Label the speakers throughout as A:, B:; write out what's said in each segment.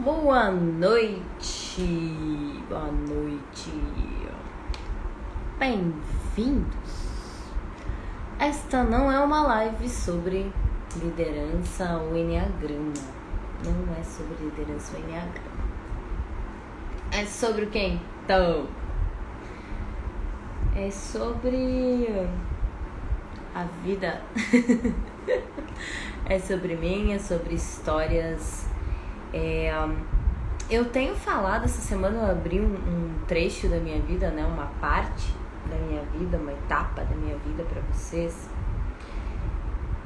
A: Boa noite, boa noite, bem-vindos. Esta não é uma live sobre liderança ou enneagrama, não é sobre liderança ou enneagrama. É sobre o que então? É sobre a vida, é sobre mim, é sobre histórias. Eu tenho falado, essa semana eu abri um trecho da minha vida, né, uma parte da minha vida, uma etapa da minha vida para vocês,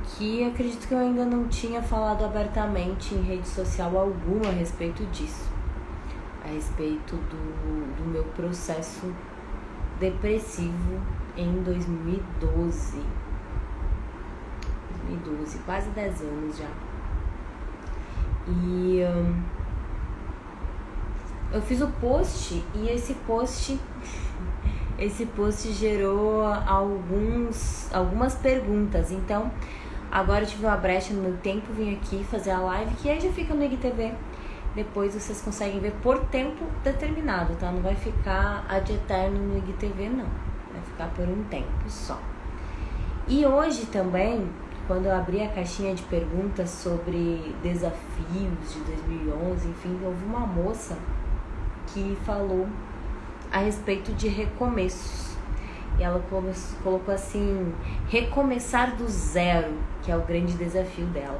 A: que acredito que eu ainda não tinha falado abertamente em rede social alguma a respeito disso, a respeito do meu processo depressivo em 2012, quase 10 anos já. E eu fiz o post e esse post gerou algumas perguntas. Então, agora eu tive uma brecha no meu tempo, vim aqui fazer a live, que aí já fica no IGTV. Depois vocês conseguem ver por tempo determinado, tá? Não vai ficar ad eterno no IGTV, não. Vai ficar por um tempo só. E hoje também, quando eu abri a caixinha de perguntas sobre desafios de 2011, enfim, houve uma moça que falou a respeito de recomeços. E ela colocou assim, recomeçar do zero, que é o grande desafio dela.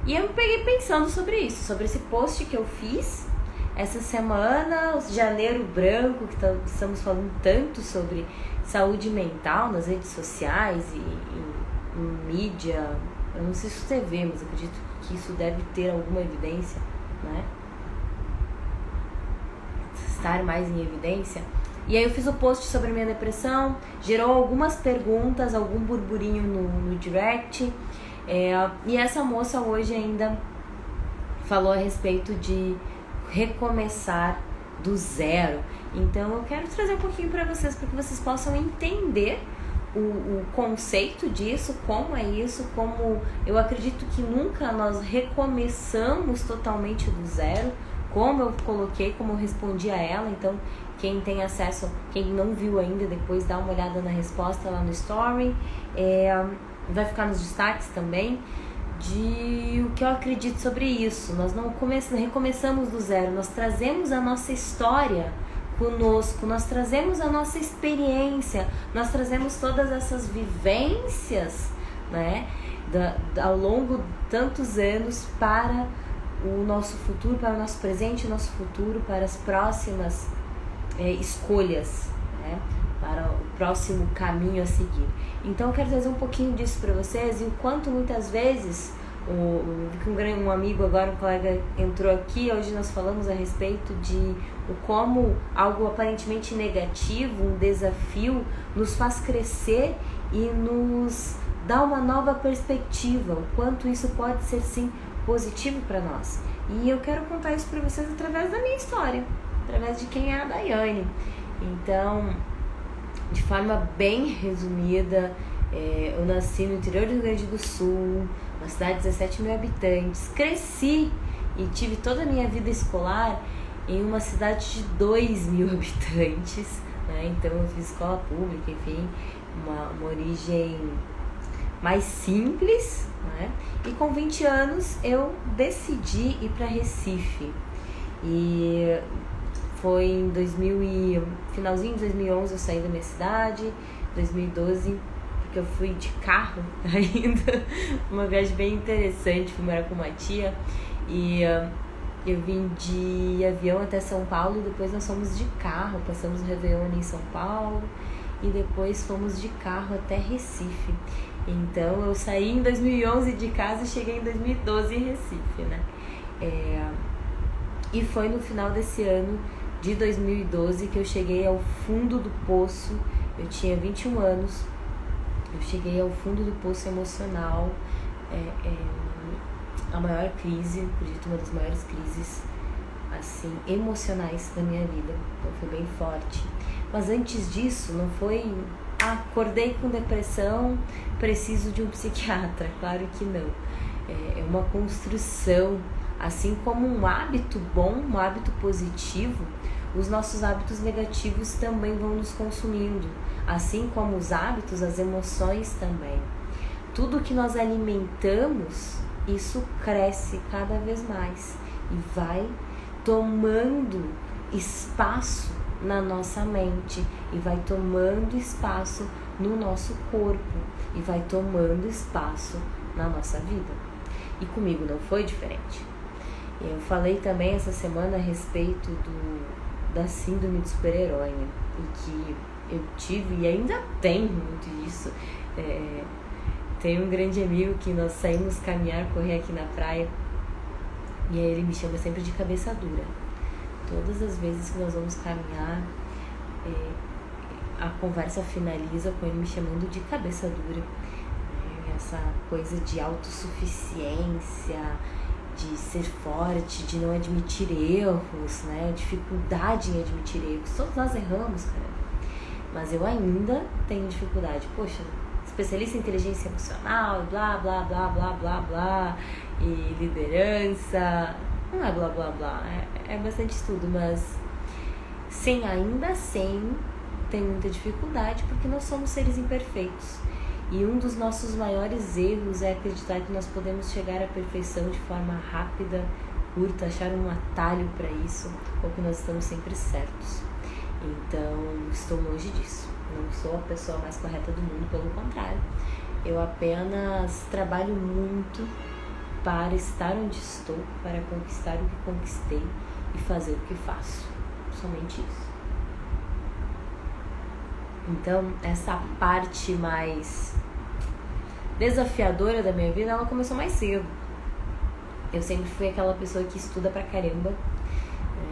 A: E eu me peguei pensando sobre isso, sobre esse post que eu fiz essa semana, janeiro branco, que estamos falando tanto sobre saúde mental nas redes sociais e em mídia. Eu não sei se você vê, mas acredito que isso deve ter alguma evidência, né? Estar mais em evidência. E aí eu fiz o post sobre a minha depressão, gerou algumas perguntas, algum burburinho no direct. E essa moça hoje ainda falou a respeito de recomeçar do zero. Então eu quero trazer um pouquinho para vocês, para que vocês possam entender o conceito disso, como é isso, como eu acredito que nunca nós recomeçamos totalmente do zero, como eu coloquei, como eu respondi a ela. Então quem tem acesso, quem não viu ainda, depois dá uma olhada na resposta lá no story, vai ficar nos destaques também, de o que eu acredito sobre isso. Nós não recomeçamos do zero, nós trazemos a nossa história conosco, nós trazemos a nossa experiência, nós trazemos todas essas vivências, né, ao longo de tantos anos para o nosso futuro, para o nosso presente e o nosso futuro, para as próximas escolhas, né, para o próximo caminho a seguir. Então eu quero trazer um pouquinho disso para vocês, e o quanto muitas vezes um amigo agora, um colega entrou aqui, hoje nós falamos a respeito de como algo aparentemente negativo, um desafio, nos faz crescer e nos dá uma nova perspectiva, o quanto isso pode ser sim positivo para nós. E eu quero contar isso para vocês através da minha história, através de quem é a Daiane. Então, de forma bem resumida, eu nasci no interior do Rio Grande do Sul, uma cidade de 17 mil habitantes. Cresci e tive toda a minha vida escolar em uma cidade de 2 mil habitantes, né? Então eu fiz escola pública, enfim, uma origem mais simples, né? E com 20 anos eu decidi ir para Recife. E foi em finalzinho de 2011 eu saí da minha cidade, 2012, porque eu fui de carro ainda, uma viagem bem interessante, fui morar com uma tia, e eu vim de avião até São Paulo, depois nós fomos de carro, passamos o Réveillon em São Paulo, e depois fomos de carro até Recife. Então eu saí em 2011 de casa e cheguei em 2012 em Recife, né? E foi no final desse ano de 2012 que eu cheguei ao fundo do poço. Eu tinha 21 anos, eu cheguei ao fundo do poço emocional, a maior crise, acredito, uma das maiores crises assim, emocionais da minha vida. Então foi bem forte. Mas antes disso, não foi acordei com depressão, preciso de um psiquiatra. Claro que não. É uma construção Assim como um hábito bom, um hábito positivo, os nossos hábitos negativos também vão nos consumindo. Assim como os hábitos, as emoções também. Tudo que nós alimentamos, isso cresce cada vez mais e vai tomando espaço na nossa mente e vai tomando espaço no nosso corpo e vai tomando espaço na nossa vida. E comigo não foi diferente. Eu falei também essa semana a respeito da síndrome do super-herói, né? E que eu tive e ainda tenho muito disso. Tem um grande amigo que nós saímos caminhar, correr aqui na praia, e aí ele me chama sempre de cabeça dura. Todas as vezes que nós vamos caminhar, a conversa finaliza com ele me chamando de cabeça dura. Essa coisa de autossuficiência, de ser forte, de não admitir erros, né? Dificuldade em admitir erros. Todos nós erramos, cara. Mas eu ainda tenho dificuldade. Poxa, especialista em inteligência emocional, blá, blá, blá, blá, blá, blá, e liderança. Não é blá, blá, blá. É bastante estudo, mas ainda assim, tem muita dificuldade porque nós somos seres imperfeitos. E um dos nossos maiores erros é acreditar que nós podemos chegar à perfeição de forma rápida, curta, achar um atalho para isso, ou que nós estamos sempre certos. Então, estou longe disso. Não sou a pessoa mais correta do mundo, pelo contrário. Eu apenas trabalho muito para estar onde estou, para conquistar o que conquistei e fazer o que faço. Somente isso. Então, essa parte mais desafiadora da minha vida, ela começou mais cedo. Eu sempre fui aquela pessoa que estuda pra caramba.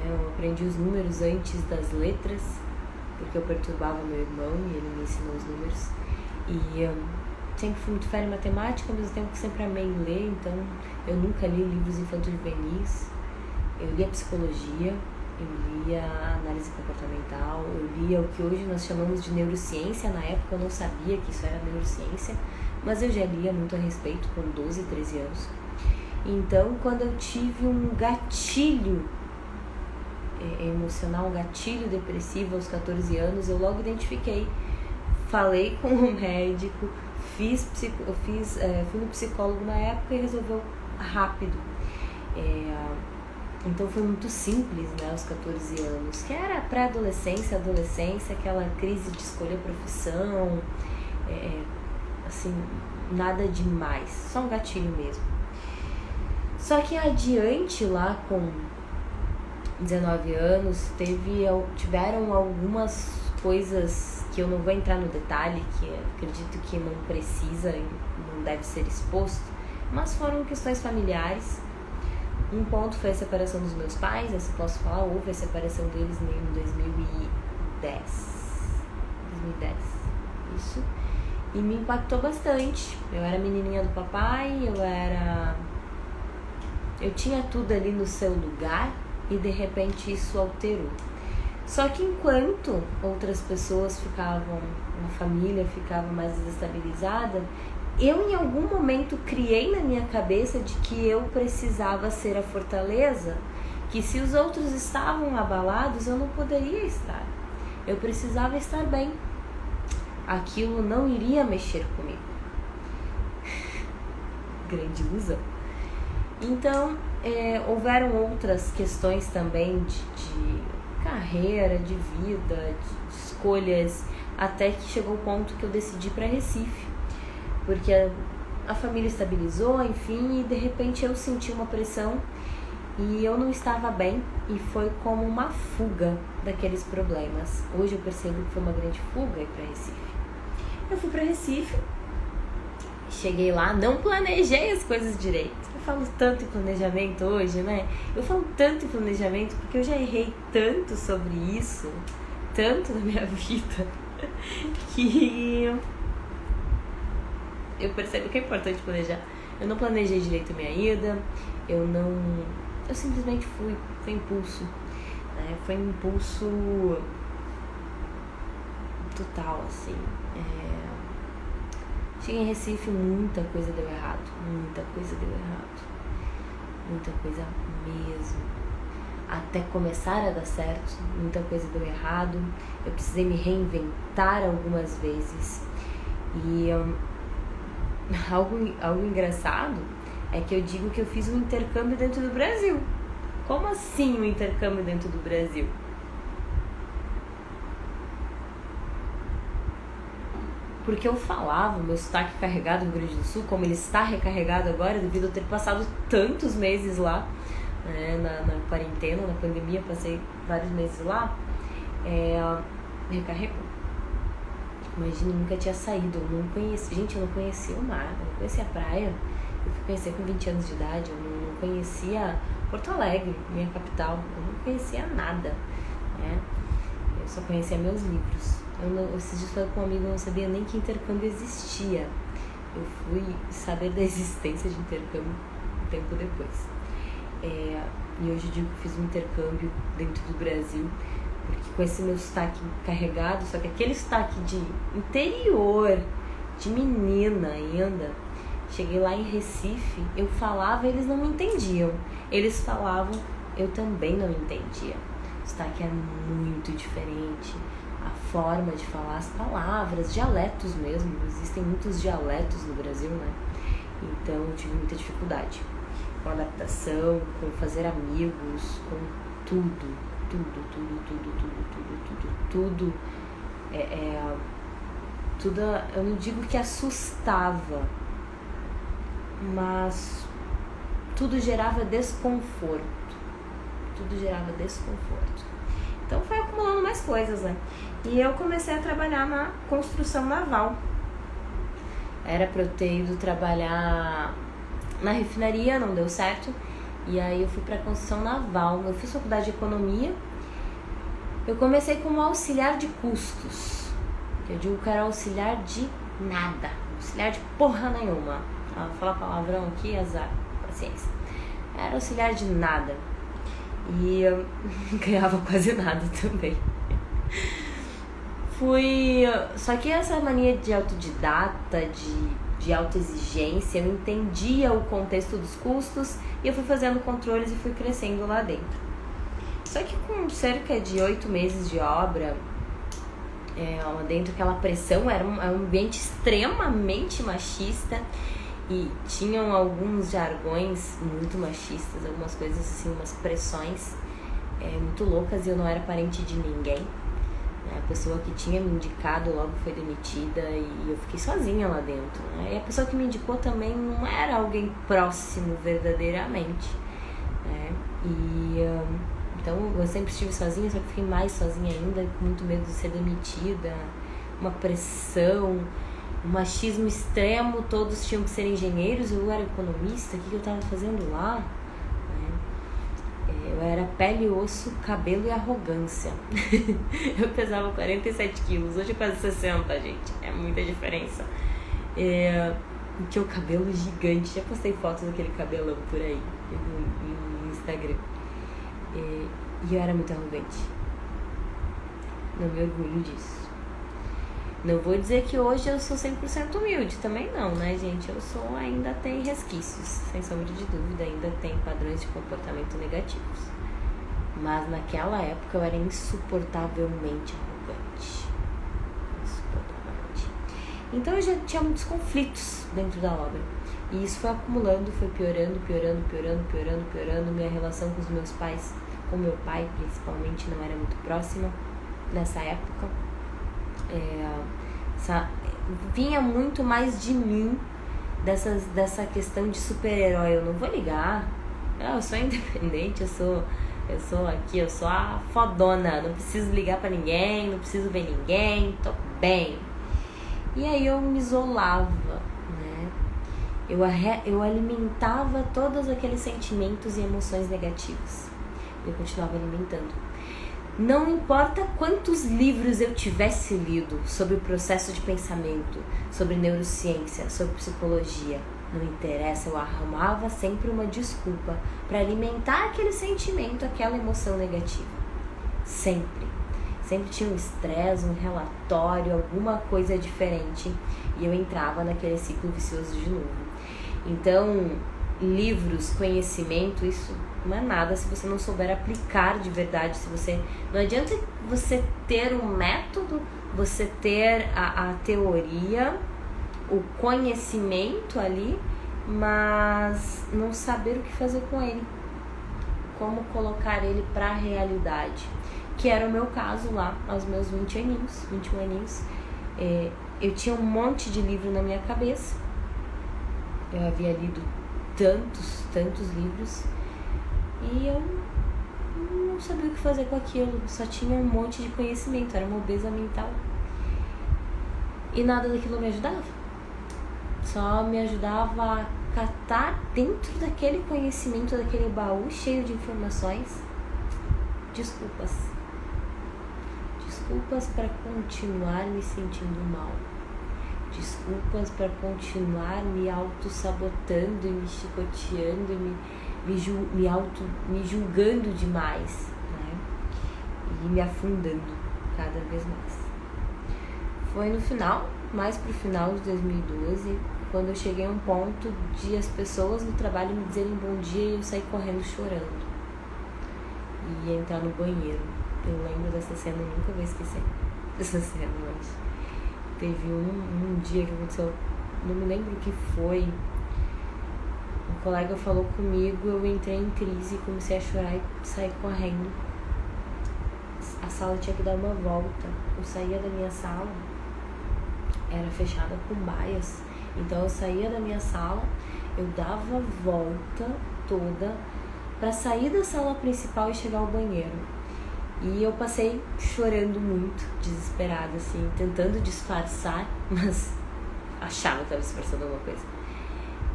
A: Eu aprendi os números antes das letras, porque eu perturbava meu irmão e ele me ensinou os números. E eu sempre fui muito fera em matemática, ao mesmo tempo que sempre amei ler, então eu nunca li livros infanto-juvenis. Eu lia psicologia, eu lia análise comportamental, eu lia o que hoje nós chamamos de neurociência. Na época eu não sabia que isso era neurociência, mas eu já lia muito a respeito com 12, 13 anos. Então, quando eu tive um gatilho emocional, um gatilho depressivo aos 14 anos, eu logo identifiquei. Falei com o médico, fui no psicólogo na época e resolveu rápido. Então foi muito simples, né, aos 14 anos, que era pré-adolescência, adolescência, aquela crise de escolher profissão, assim, nada demais, só um gatilho mesmo. Só que adiante, lá com 19 anos, tiveram algumas coisas que eu não vou entrar no detalhe, que acredito que não precisa, não deve ser exposto, mas foram questões familiares. Um ponto foi a separação dos meus pais, essa eu posso falar, houve a separação deles em 2010, isso, e me impactou bastante. Eu era menininha do papai, eu tinha tudo ali no seu lugar e de repente isso alterou. Só que enquanto outras pessoas a família ficava mais desestabilizada, eu em algum momento criei na minha cabeça de que eu precisava ser a fortaleza, que se os outros estavam abalados, eu não poderia estar. Eu precisava estar bem. Aquilo não iria mexer comigo. Grande ilusão. Então, houveram outras questões também de carreira, de vida, de escolhas, até que chegou o ponto que eu decidi ir para Recife. Porque a família estabilizou, enfim, e de repente eu senti uma pressão e eu não estava bem, e foi como uma fuga daqueles problemas. Hoje eu percebo que foi uma grande fuga ir para Recife. Eu fui para Recife, cheguei lá, não planejei as coisas direito. Eu falo tanto em planejamento hoje, né? Eu falo tanto em planejamento porque eu já errei tanto sobre isso, tanto na minha vida, que eu percebo que é importante planejar. Eu não planejei direito a minha ida, eu simplesmente fui, foi impulso, né? Foi um impulso total, assim. Cheguei em Recife, muita coisa deu errado, muita coisa mesmo. Até começar a dar certo, muita coisa deu errado. Eu precisei me reinventar algumas vezes. E algo engraçado é que eu digo que eu fiz um intercâmbio dentro do Brasil. Como assim um intercâmbio dentro do Brasil? Porque eu falava o meu sotaque carregado no Rio Grande do Sul, como ele está recarregado agora, devido a ter passado tantos meses lá, né, na quarentena, na pandemia, passei vários meses lá, recarregou. Imagina, eu nunca tinha saído, eu não conhecia, gente, eu não conhecia o mar, eu não conhecia a praia, eu fui conhecer com 20 anos de idade, eu não conhecia Porto Alegre, minha capital, eu não conhecia nada, né, eu só conhecia meus livros. Esses dias falei com um amigo, eu não sabia nem que intercâmbio existia. Eu fui saber da existência de intercâmbio um tempo depois. E hoje eu digo que fiz um intercâmbio dentro do Brasil, porque com esse meu sotaque carregado, só que aquele sotaque de interior, de menina ainda, cheguei lá em Recife, eu falava e eles não me entendiam. Eles falavam, eu também não entendia. O sotaque é muito diferente. A forma de falar, as palavras, dialetos mesmo, existem muitos dialetos no Brasil, né? Então eu tive muita dificuldade com adaptação, com fazer amigos, com tudo. Tudo, eu não digo que assustava, mas tudo gerava desconforto. Então foi acumulando mais coisas, né? E eu comecei a trabalhar na construção naval. Era pra eu ter ido trabalhar na refinaria, não deu certo. E aí eu fui pra construção naval. Eu fiz faculdade de economia. Eu comecei como auxiliar de custos. Eu digo que era auxiliar de nada. Auxiliar de porra nenhuma. Vou falar palavrão aqui, azar, paciência. Era auxiliar de nada. E eu ganhava quase nada também. Só que essa mania de autodidata, de autoexigência, eu entendia o contexto dos custos e eu fui fazendo controles e fui crescendo lá dentro. Só que com cerca de 8 meses de obra, lá dentro, aquela pressão, era um ambiente extremamente machista e tinham alguns jargões muito machistas, algumas coisas assim, umas pressões muito loucas, e eu não era parente de ninguém. A pessoa que tinha me indicado logo foi demitida e eu fiquei sozinha lá dentro, né? E a pessoa que me indicou também não era alguém próximo verdadeiramente, né? Então eu sempre estive sozinha, só que fiquei mais sozinha ainda, com muito medo de ser demitida, uma pressão, um machismo extremo, todos tinham que ser engenheiros, eu era economista, o que eu estava fazendo lá? Eu era pele, osso, cabelo e arrogância. Eu pesava 47 quilos, hoje eu peso 60, gente. É muita diferença. Tinha o cabelo gigante, já postei fotos daquele cabelão por aí no Instagram. E eu era muito arrogante. Não me orgulho disso. Não vou dizer que hoje eu sou 100% humilde, também não, né, gente? Ainda tem resquícios, sem sombra de dúvida, ainda tem padrões de comportamento negativos. Mas naquela época eu era insuportavelmente arrogante. Então eu já tinha muitos conflitos dentro da obra. E isso foi acumulando, foi piorando. Minha relação com os meus pais, com meu pai principalmente, não era muito próxima nessa época. Vinha muito mais de mim dessa questão de super-herói. Eu não vou ligar, eu sou independente, eu sou a fodona, não preciso ligar pra ninguém, não preciso ver ninguém, tô bem. E aí eu me isolava, né? Eu alimentava todos aqueles sentimentos e emoções negativas. Eu continuava alimentando. Não importa quantos livros eu tivesse lido sobre o processo de pensamento, sobre neurociência, sobre psicologia, não interessa, eu arrumava sempre uma desculpa para alimentar aquele sentimento, aquela emoção negativa. Sempre. Sempre tinha um estresse, um relatório, alguma coisa diferente, e eu entrava naquele ciclo vicioso de novo. Então, livros, conhecimento, isso não é nada se você não souber aplicar de verdade. Não adianta você ter um método, você ter a teoria, o conhecimento ali, mas não saber o que fazer com ele, como colocar ele para a realidade, que era o meu caso lá aos meus 21 aninhos. Eu tinha um monte de livro na minha cabeça, eu havia lido tantos livros, e eu não sabia o que fazer com aquilo, só tinha um monte de conhecimento, era uma obesa mental, e nada daquilo me ajudava, só me ajudava a catar dentro daquele conhecimento, daquele baú cheio de informações, desculpas para continuar me sentindo mal, desculpas para continuar me auto-sabotando e me chicoteando e me julgando demais, né? E me afundando cada vez mais. Foi no final, mais pro final de 2012, quando eu cheguei a um ponto de as pessoas no trabalho me dizerem bom dia e eu sair correndo chorando e entrar no banheiro. Eu lembro dessa cena, eu nunca vou esquecer dessa cena hoje. Teve um dia que aconteceu, não me lembro o que foi. Um colega falou comigo, eu entrei em crise, comecei a chorar e saí correndo. A sala tinha que dar uma volta. Eu saía da minha sala, era fechada com baias. Então eu saía da minha sala, eu dava a volta toda para sair da sala principal e chegar ao banheiro. E eu passei chorando muito, desesperada, assim, tentando disfarçar, mas achava que estava disfarçando alguma coisa.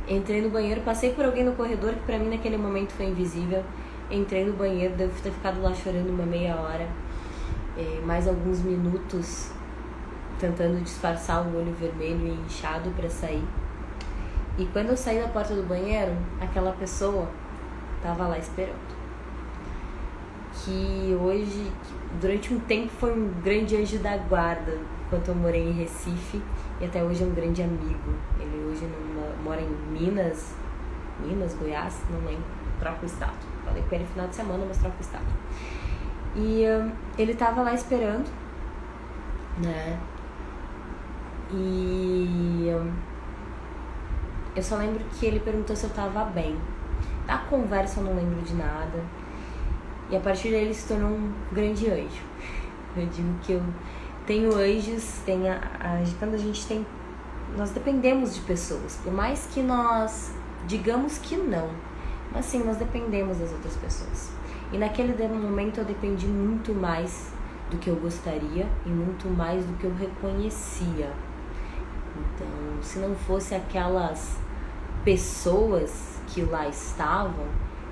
A: Entrei no banheiro, passei por alguém no corredor que pra mim naquele momento foi invisível. Entrei no banheiro, devo ter ficado lá chorando uma meia hora, mais alguns minutos tentando disfarçar o olho vermelho e inchado pra sair. E quando eu saí da porta do banheiro, aquela pessoa tava lá esperando. Que hoje, durante um tempo, foi um grande anjo da guarda enquanto eu morei em Recife, e até hoje é um grande amigo. Ele hoje mora em Minas, Goiás, não lembro, troca o estado. Falei com ele no final de semana, mas troca o estado. E ele tava lá esperando, né? E eu só lembro que ele perguntou se eu tava bem. Da conversa eu não lembro de nada. E a partir daí ele se tornou um grande anjo. Eu digo que eu tenho anjos, quando a gente tem... Nós dependemos de pessoas. Por mais que nós digamos que não, mas sim, nós dependemos das outras pessoas. E naquele momento eu dependi muito mais do que eu gostaria e muito mais do que eu reconhecia. Então, se não fosse aquelas pessoas que lá estavam,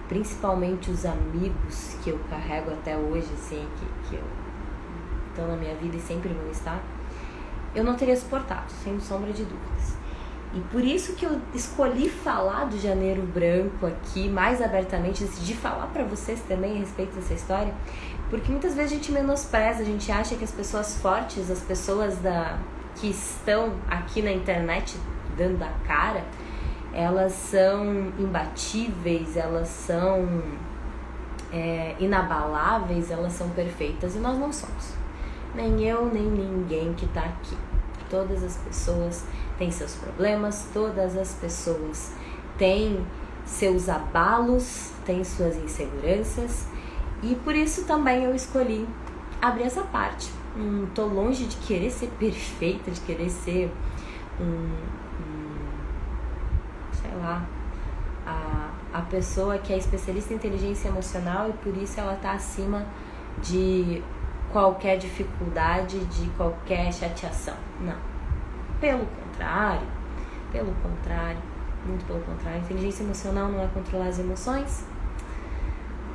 A: principalmente os amigos que eu carrego até hoje, assim, que estão na minha vida e sempre vão estar, eu não teria suportado, sem sombra de dúvidas. E por isso que eu escolhi falar do Janeiro Branco aqui, mais abertamente, decidi falar pra vocês também a respeito dessa história, porque muitas vezes a gente menospreza, a gente acha que as pessoas fortes, as pessoas que estão aqui na internet dando a cara, elas são imbatíveis, elas são inabaláveis, elas são perfeitas, e nós não somos. Nem eu, nem ninguém que tá aqui. Todas as pessoas têm seus problemas, todas as pessoas têm seus abalos, têm suas inseguranças, e por isso também eu escolhi abrir essa parte. Não tô longe de querer ser perfeita, de querer ser sei lá, a pessoa que é especialista em inteligência emocional e por isso ela tá acima de qualquer dificuldade, de qualquer chateação. Não. Pelo contrário, muito pelo contrário. Inteligência emocional não é controlar as emoções,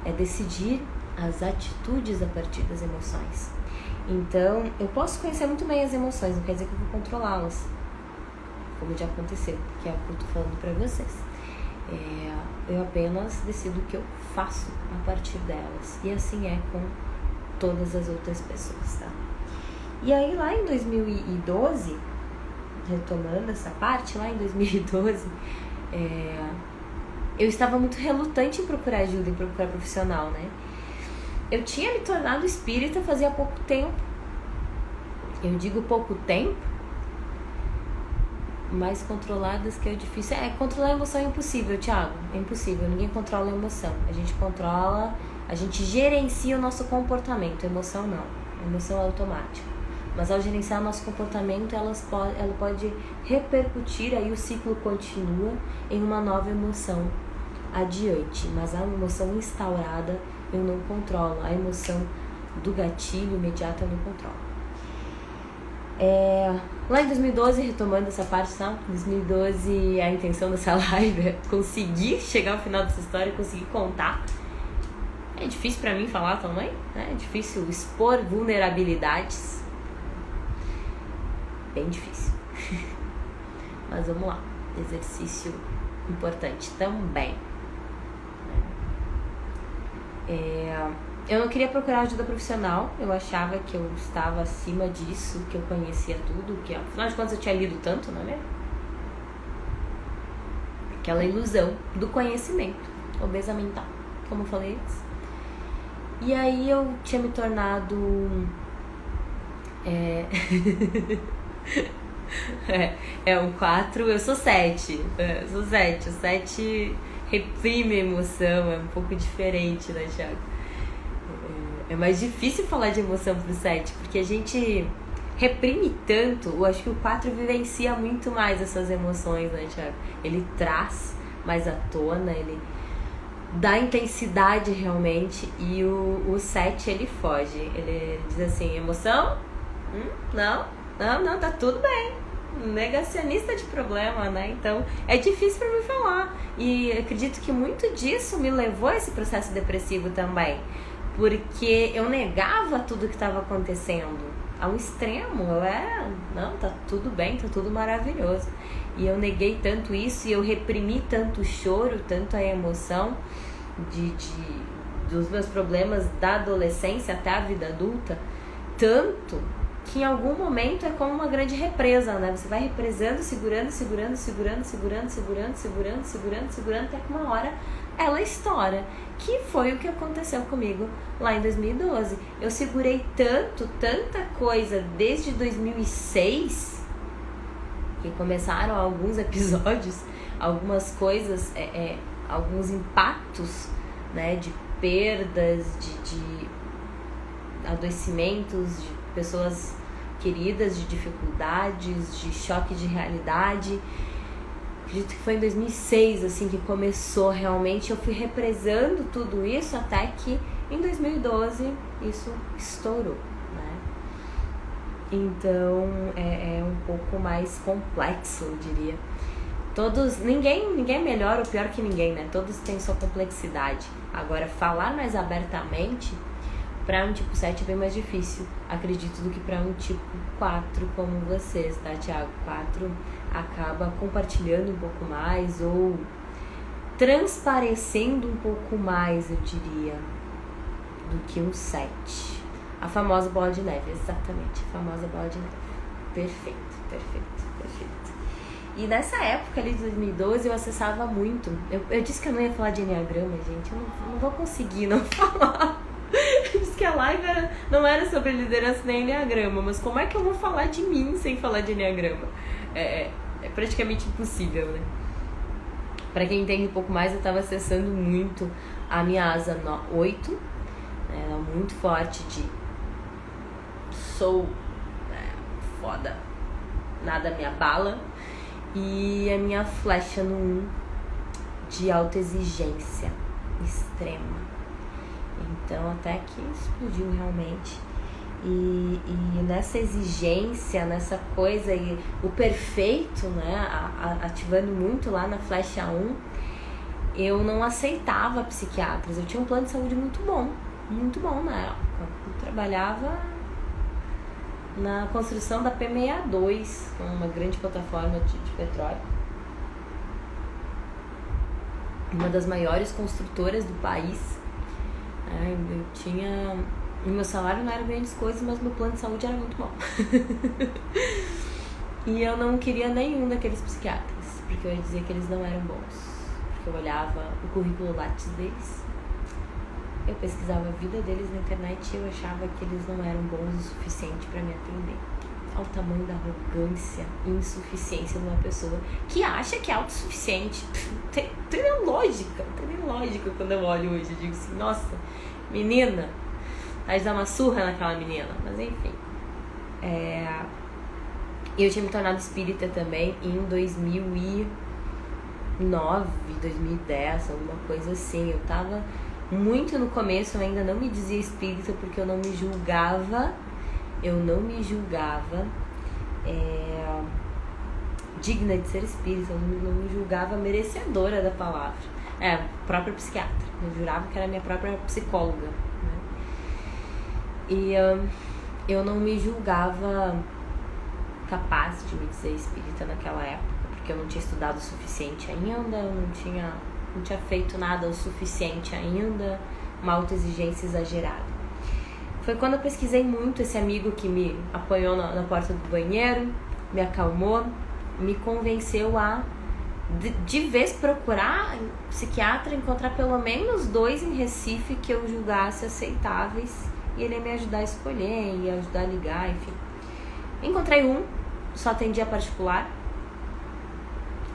A: é decidir as atitudes a partir das emoções. Então, eu posso conhecer muito bem as emoções, não quer dizer que eu vou controlá-las, como já aconteceu, que é o que eu tô falando pra vocês. Eu apenas decido o que eu faço a partir delas, e assim é com todas as outras pessoas, tá? E aí lá em 2012, retomando essa parte, lá em 2012, eu estava muito relutante em procurar ajuda, em procurar profissional, né? Eu tinha me tornado espírita fazia pouco tempo. Eu digo pouco tempo, mais controladas que é difícil. Controlar a emoção é impossível, Thiago. É impossível, ninguém controla a emoção. A gente controla, a gente gerencia o nosso comportamento. A emoção não, a emoção é automática. Mas ao gerenciar o nosso comportamento, ela pode repercutir, aí o ciclo continua em uma nova emoção adiante. Mas a emoção instaurada eu não controlo. A emoção do gatilho imediato eu não controlo. Lá em 2012, retomando essa parte, tá? 2012, a intenção dessa live é conseguir chegar ao final dessa história, conseguir contar. É difícil pra mim falar também, né? É difícil expor vulnerabilidades. Bem difícil. Mas vamos lá. Exercício importante também. Eu não queria procurar ajuda profissional. Eu achava que eu estava acima disso, que eu conhecia tudo, que afinal de contas eu tinha lido tanto, não é mesmo? Aquela ilusão do conhecimento, obesa mental, como eu falei antes. E aí eu tinha me tornado um 4, eu sou 7. O 7 reprime a emoção, é um pouco diferente, né, Thiago? É mais difícil falar de emoção pro 7, porque a gente reprime tanto. Eu acho que o 4 vivencia muito mais essas emoções, né, Thiago? Ele traz mais à tona, ele dá intensidade realmente, e o 7 ele foge. Ele diz assim, emoção? Não, tá tudo bem. Negacionista de problema, né? Então é difícil pra mim falar. E acredito que muito disso me levou a esse processo depressivo também. Porque eu negava tudo que estava acontecendo a um extremo. Eu era, não, tá tudo bem, tá tudo maravilhoso. E eu neguei tanto isso, e eu reprimi tanto o choro, tanto a emoção dos meus problemas da adolescência até a vida adulta, tanto que em algum momento é como uma grande represa, né? Você vai represando, segurando, até que uma hora ela estoura. Que foi o que aconteceu comigo lá em 2012. Eu segurei tanta coisa desde 2006, que começaram alguns episódios, algumas coisas, alguns impactos, né, de perdas, de adoecimentos, de pessoas queridas, de dificuldades, de choque de realidade. Acredito que foi em 2006 assim que começou realmente. Eu fui represando tudo isso até que em 2012 isso estourou, né? Então é um pouco mais complexo, eu diria. Ninguém é melhor ou pior que ninguém, né? Todos têm sua complexidade. Agora, falar mais abertamente para um tipo 7 é bem mais difícil, acredito, do que para um tipo 4 como vocês, tá, Thiago? 4 acaba compartilhando um pouco mais ou transparecendo um pouco mais, eu diria, do que um 7. A famosa bola de neve, exatamente, a famosa bola de neve. Perfeito. E nessa época ali de 2012 eu acessava muito. Eu disse que eu não ia falar de Enneagrama, gente, eu não vou conseguir não falar. Diz que a live não era sobre liderança nem Enneagrama, mas como é que eu vou falar de mim sem falar de Enneagrama? É praticamente impossível, né? Pra quem entende um pouco mais, eu tava acessando muito a minha asa 8, né? Ela é muito forte de sou foda, nada me abala, e a minha flecha no 1 de autoexigência extrema. Então até que explodiu realmente. E nessa exigência, nessa coisa, e o perfeito, né, ativando muito lá na flecha 1, eu não aceitava psiquiatras. Eu tinha um plano de saúde muito bom na época. Eu trabalhava na construção da P62, uma grande plataforma de petróleo, uma das maiores construtoras do país. Eu tinha... Meu salário não era grandes coisas, mas meu plano de saúde era muito bom. E eu não queria nenhum daqueles psiquiatras, porque eu ia dizer que eles não eram bons, porque que eu olhava o currículo Lattes deles, eu pesquisava a vida deles na internet e eu achava que eles não eram bons o suficiente para me atender. Ao tamanho da arrogância e insuficiência de uma pessoa que acha que é autossuficiente. Tem nem lógica quando eu olho hoje. Eu digo assim, nossa, menina, vai dar uma surra naquela menina. Mas enfim. Eu tinha me tornado espírita também em 2009, 2010, alguma coisa assim. Eu tava muito no começo, eu ainda não me dizia espírita porque eu não me julgava digna de ser espírita, eu não me julgava merecedora da palavra. Própria psiquiatra, eu jurava que era minha própria psicóloga, né? E eu não me julgava capaz de me dizer espírita naquela época, porque eu não tinha estudado o suficiente ainda, eu não tinha feito nada o suficiente ainda, uma autoexigência exagerada. Foi quando eu pesquisei muito, esse amigo que me apanhou na porta do banheiro, me acalmou, me convenceu a de vez procurar um psiquiatra, encontrar pelo menos 2 em Recife que eu julgasse aceitáveis e ele ia me ajudar a escolher, ia ajudar a ligar, enfim. Encontrei um, só atendia particular.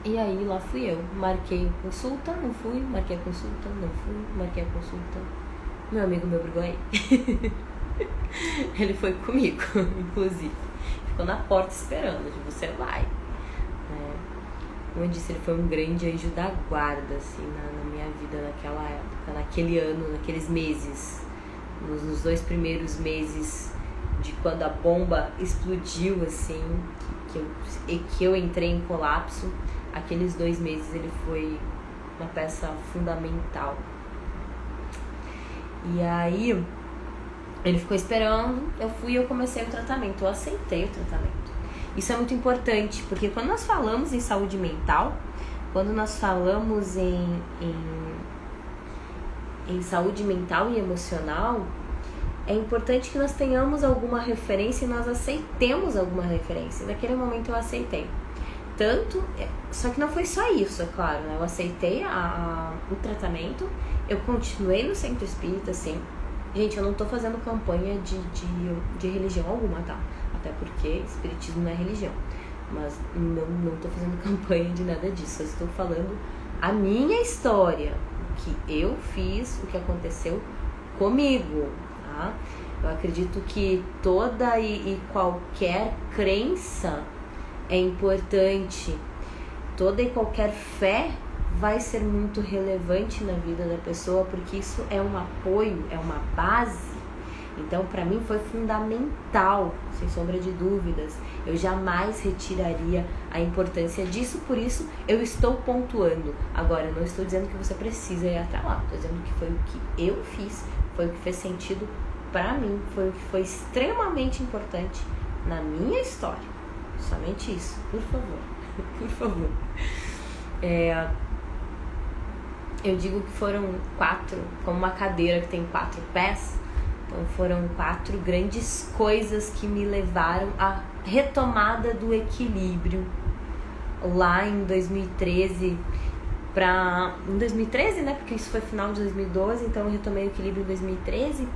A: E aí lá fui eu, marquei consulta, não fui, marquei a consulta, não fui, marquei a consulta. Meu amigo me obrigou aí. Ele foi comigo, inclusive. Ficou na porta esperando, você vai. Como eu disse, ele foi um grande anjo da guarda, assim, na minha vida naquela época, naquele ano, naqueles meses. Nos 2 primeiros meses de quando a bomba explodiu, assim, que eu entrei em colapso, aqueles 2 meses ele foi uma peça fundamental. E aí, ele ficou esperando, eu fui e eu comecei o tratamento, eu aceitei o tratamento. Isso é muito importante, porque quando nós falamos em saúde mental, quando nós falamos em saúde mental e emocional, é importante que nós tenhamos alguma referência e nós aceitemos alguma referência. Naquele momento eu aceitei. Só que não foi só isso, é claro, né? Eu aceitei o tratamento, eu continuei no centro espírita, assim. Gente, eu não tô fazendo campanha de religião alguma, tá? Até porque espiritismo não é religião. Mas não tô fazendo campanha de nada disso. Eu estou falando a minha história, o que eu fiz, o que aconteceu comigo, tá? Eu acredito que toda e qualquer crença é importante. Toda e qualquer fé vai ser muito relevante na vida da pessoa, porque isso é um apoio, é uma base. Então, para mim foi fundamental, sem sombra de dúvidas. Eu jamais retiraria a importância disso, por isso eu estou pontuando. Agora, eu não estou dizendo que você precisa ir até lá, estou dizendo que foi o que eu fiz, foi o que fez sentido para mim, foi o que foi extremamente importante na minha história. Somente isso, por favor, por favor. Eu digo que foram 4, como uma cadeira que tem 4 pés. Então foram 4 grandes coisas que me levaram à retomada do equilíbrio lá em 2013 em 2013, né? Porque isso foi final de 2012, então eu retomei o equilíbrio em 2013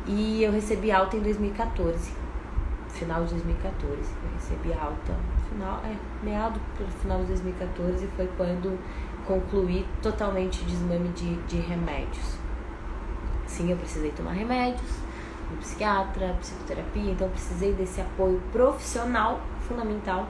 A: e eu recebi alta em 2014. Final de 2014. Eu recebi alta meado pro final de 2014 foi quando concluí totalmente o desmame de remédios. Sim, eu precisei tomar remédios, um psiquiatra, psicoterapia, então eu precisei desse apoio profissional fundamental,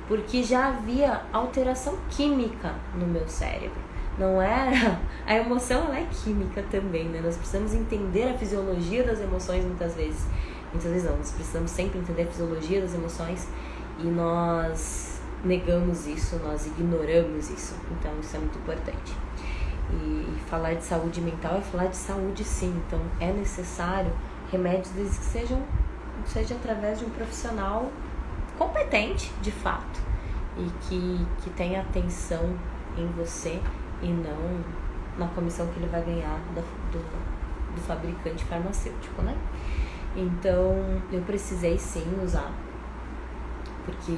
A: porque já havia alteração química no meu cérebro. Não era... A emoção, ela é química também, né? Nós precisamos entender a fisiologia das emoções muitas vezes. Muitas vezes não, nós precisamos sempre entender a fisiologia das emoções e nós negamos isso, nós ignoramos isso. Então isso é muito importante. E falar de saúde mental é falar de saúde, sim. Então é necessário remédios desde que seja através de um profissional competente, de fato, e que tenha atenção em você e não na comissão que ele vai ganhar do fabricante farmacêutico, né? Então eu precisei sim usar, porque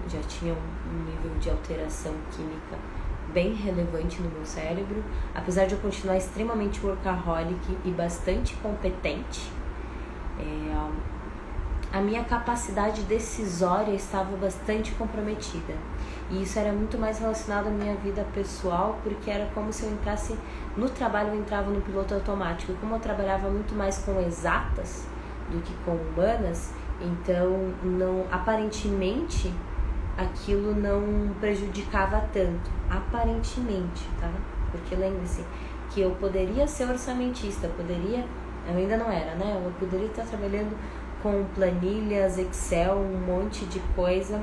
A: já tinha um nível de alteração química bem relevante no meu cérebro. Apesar de eu continuar extremamente workaholic e bastante competente, a minha capacidade decisória estava bastante comprometida. E isso era muito mais relacionado à minha vida pessoal, porque era como se eu entrasse no trabalho, eu entrava no piloto automático. Como eu trabalhava muito mais com exatas do que com humanas, então não, aparentemente aquilo não prejudicava tanto. Aparentemente, tá? Porque lembre-se que eu poderia ser orçamentista, eu ainda não era, né? Eu poderia estar trabalhando com planilhas, Excel, um monte de coisa,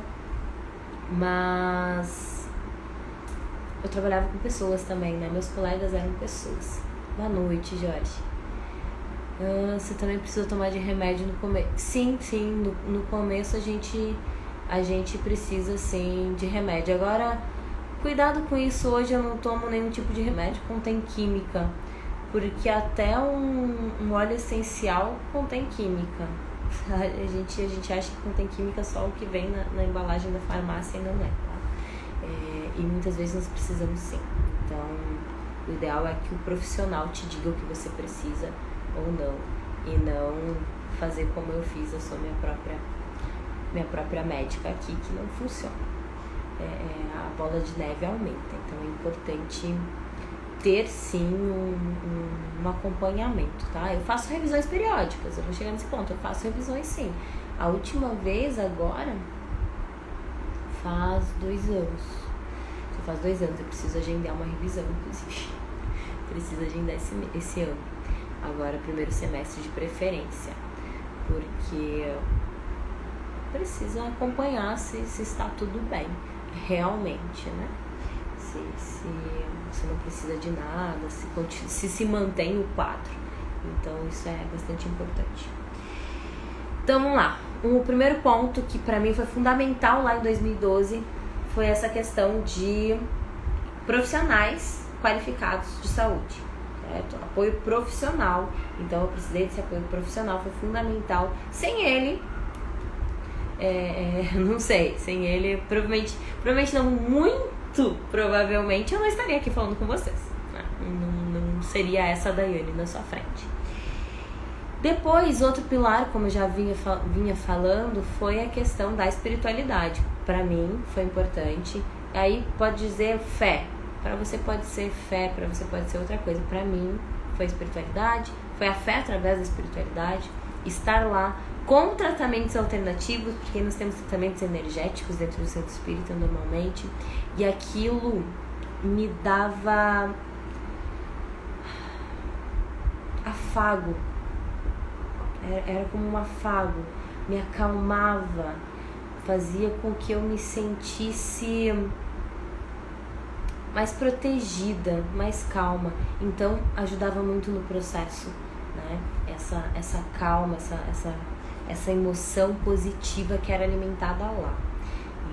A: mas eu trabalhava com pessoas também, né? Meus colegas eram pessoas. Boa noite, Jorge. Você também precisa tomar de remédio no começo? Sim, no começo a gente precisa sim de remédio. Agora, cuidado com isso, hoje eu não tomo nenhum tipo de remédio que contém química, porque até um óleo essencial contém química. A gente acha que contém química só o que vem na embalagem da farmácia e não é, tá? E muitas vezes nós precisamos sim. Então, o ideal é que o profissional te diga o que você precisa ou não, e não fazer como eu fiz, eu sou minha própria médica aqui, que não funciona. A bola de neve aumenta, então é importante ter sim um acompanhamento, tá? Eu faço revisões periódicas, eu vou chegar nesse ponto, eu faço revisões sim. A última vez agora faz 2 anos. Já faz 2 anos, eu preciso agendar uma revisão, inclusive. Preciso agendar esse ano. Agora, primeiro semestre de preferência, porque preciso acompanhar se está tudo bem, realmente, né? Se você não precisa de nada, se mantém o quadro. Então, isso é bastante importante. Então, vamos lá. O primeiro ponto que para mim foi fundamental lá em 2012 foi essa questão de profissionais qualificados de saúde. Certo? Apoio profissional. Então eu precisei desse apoio profissional, foi fundamental. Sem ele, não sei, sem ele, provavelmente não, muito provavelmente eu não estaria aqui falando com vocês. Não seria essa Daiane na sua frente. Depois, outro pilar, como eu já vinha falando, foi a questão da espiritualidade. Para mim, foi importante. Aí pode dizer fé. Para você pode ser fé, para você pode ser outra coisa. Para mim, foi a espiritualidade, foi a fé através da espiritualidade. Estar lá com tratamentos alternativos, porque nós temos tratamentos energéticos dentro do centro espírita normalmente. E aquilo me dava afago. Era como um afago, me acalmava, fazia com que eu me sentisse mais protegida, mais calma. Então, ajudava muito no processo, né? Essa calma, essa emoção positiva que era alimentada lá.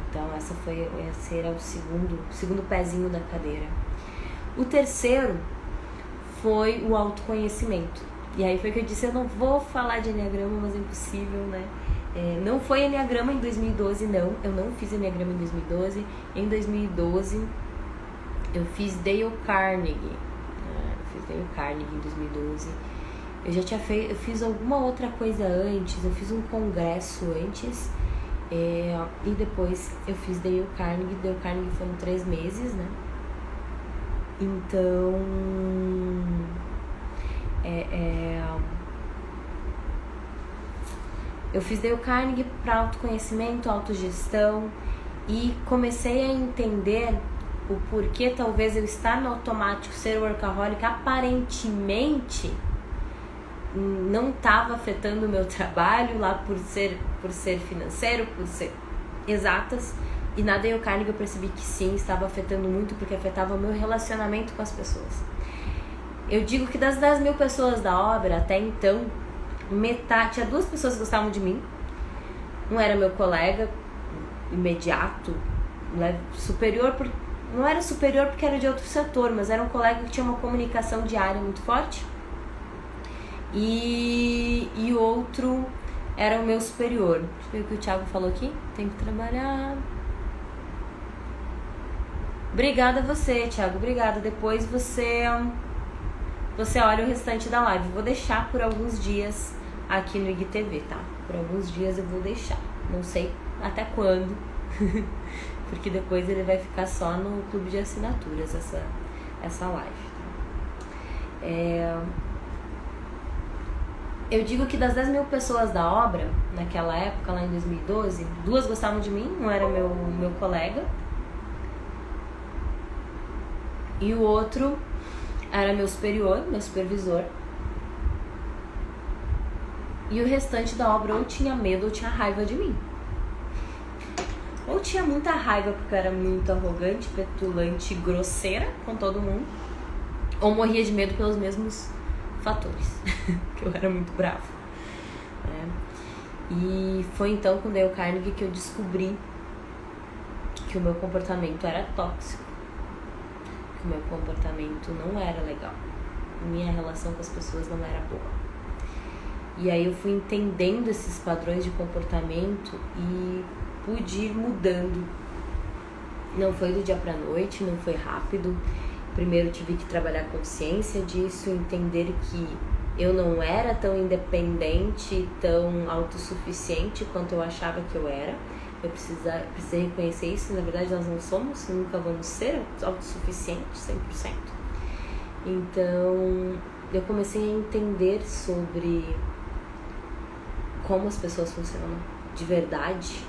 A: Então, esse era o segundo pezinho da cadeira. O terceiro foi o autoconhecimento. E aí foi que eu disse, eu não vou falar de Enneagrama, mas é impossível, né? Não foi Enneagrama em 2012, não. Eu não fiz Enneagrama em 2012. Em 2012, eu fiz Dale Carnegie. Eu fiz Dale Carnegie em 2012. Eu fiz alguma outra coisa antes. Eu fiz um congresso antes. E depois eu fiz Dale Carnegie. Dale Carnegie foram 3 meses, né? Então... eu fiz Dale Carnegie para autoconhecimento, autogestão, e comecei a entender o porquê talvez eu estar no automático, ser workaholic, aparentemente não estava afetando o meu trabalho lá por ser financeiro, por ser exatas. E na Dale Carnegie eu percebi que sim, estava afetando muito, porque afetava o meu relacionamento com as pessoas. Eu digo que das 10 mil pessoas da obra, até então, metade, tinha 2 pessoas que gostavam de mim. Um era meu colega imediato, superior, não era superior porque era de outro setor, mas era um colega que tinha uma comunicação diária muito forte. E o outro era o meu superior. Deixa eu ver o que o Thiago falou aqui. Tem que trabalhar. Obrigada a você, Thiago, obrigada. Depois você olha o restante da live. Vou deixar por alguns dias aqui no IGTV, tá? Por alguns dias eu vou deixar. Não sei até quando, porque depois ele vai ficar só no clube de assinaturas, essa live. Tá? Eu digo que das 10 mil pessoas da obra, naquela época, lá em 2012, 2 gostavam de mim, um era meu colega, e o outro era meu superior, meu supervisor. E o restante da obra ou tinha medo ou tinha raiva de mim. Ou tinha muita raiva porque eu era muito arrogante, petulante, grosseira com todo mundo. Ou morria de medo pelos mesmos fatores, que eu era muito brava. E foi então com Dale Carnegie que eu descobri que o meu comportamento era tóxico. Que o meu comportamento não era legal. Minha relação com as pessoas não era boa. E aí eu fui entendendo esses padrões de comportamento e pude ir mudando. Não foi do dia pra noite, não foi rápido. Primeiro tive que trabalhar a consciência disso, entender que eu não era tão independente, tão autossuficiente quanto eu achava que eu era. Eu precisei reconhecer isso. Na verdade nós não somos, nunca vamos ser autossuficientes 100%. Então eu comecei a entender sobre como as pessoas funcionam de verdade,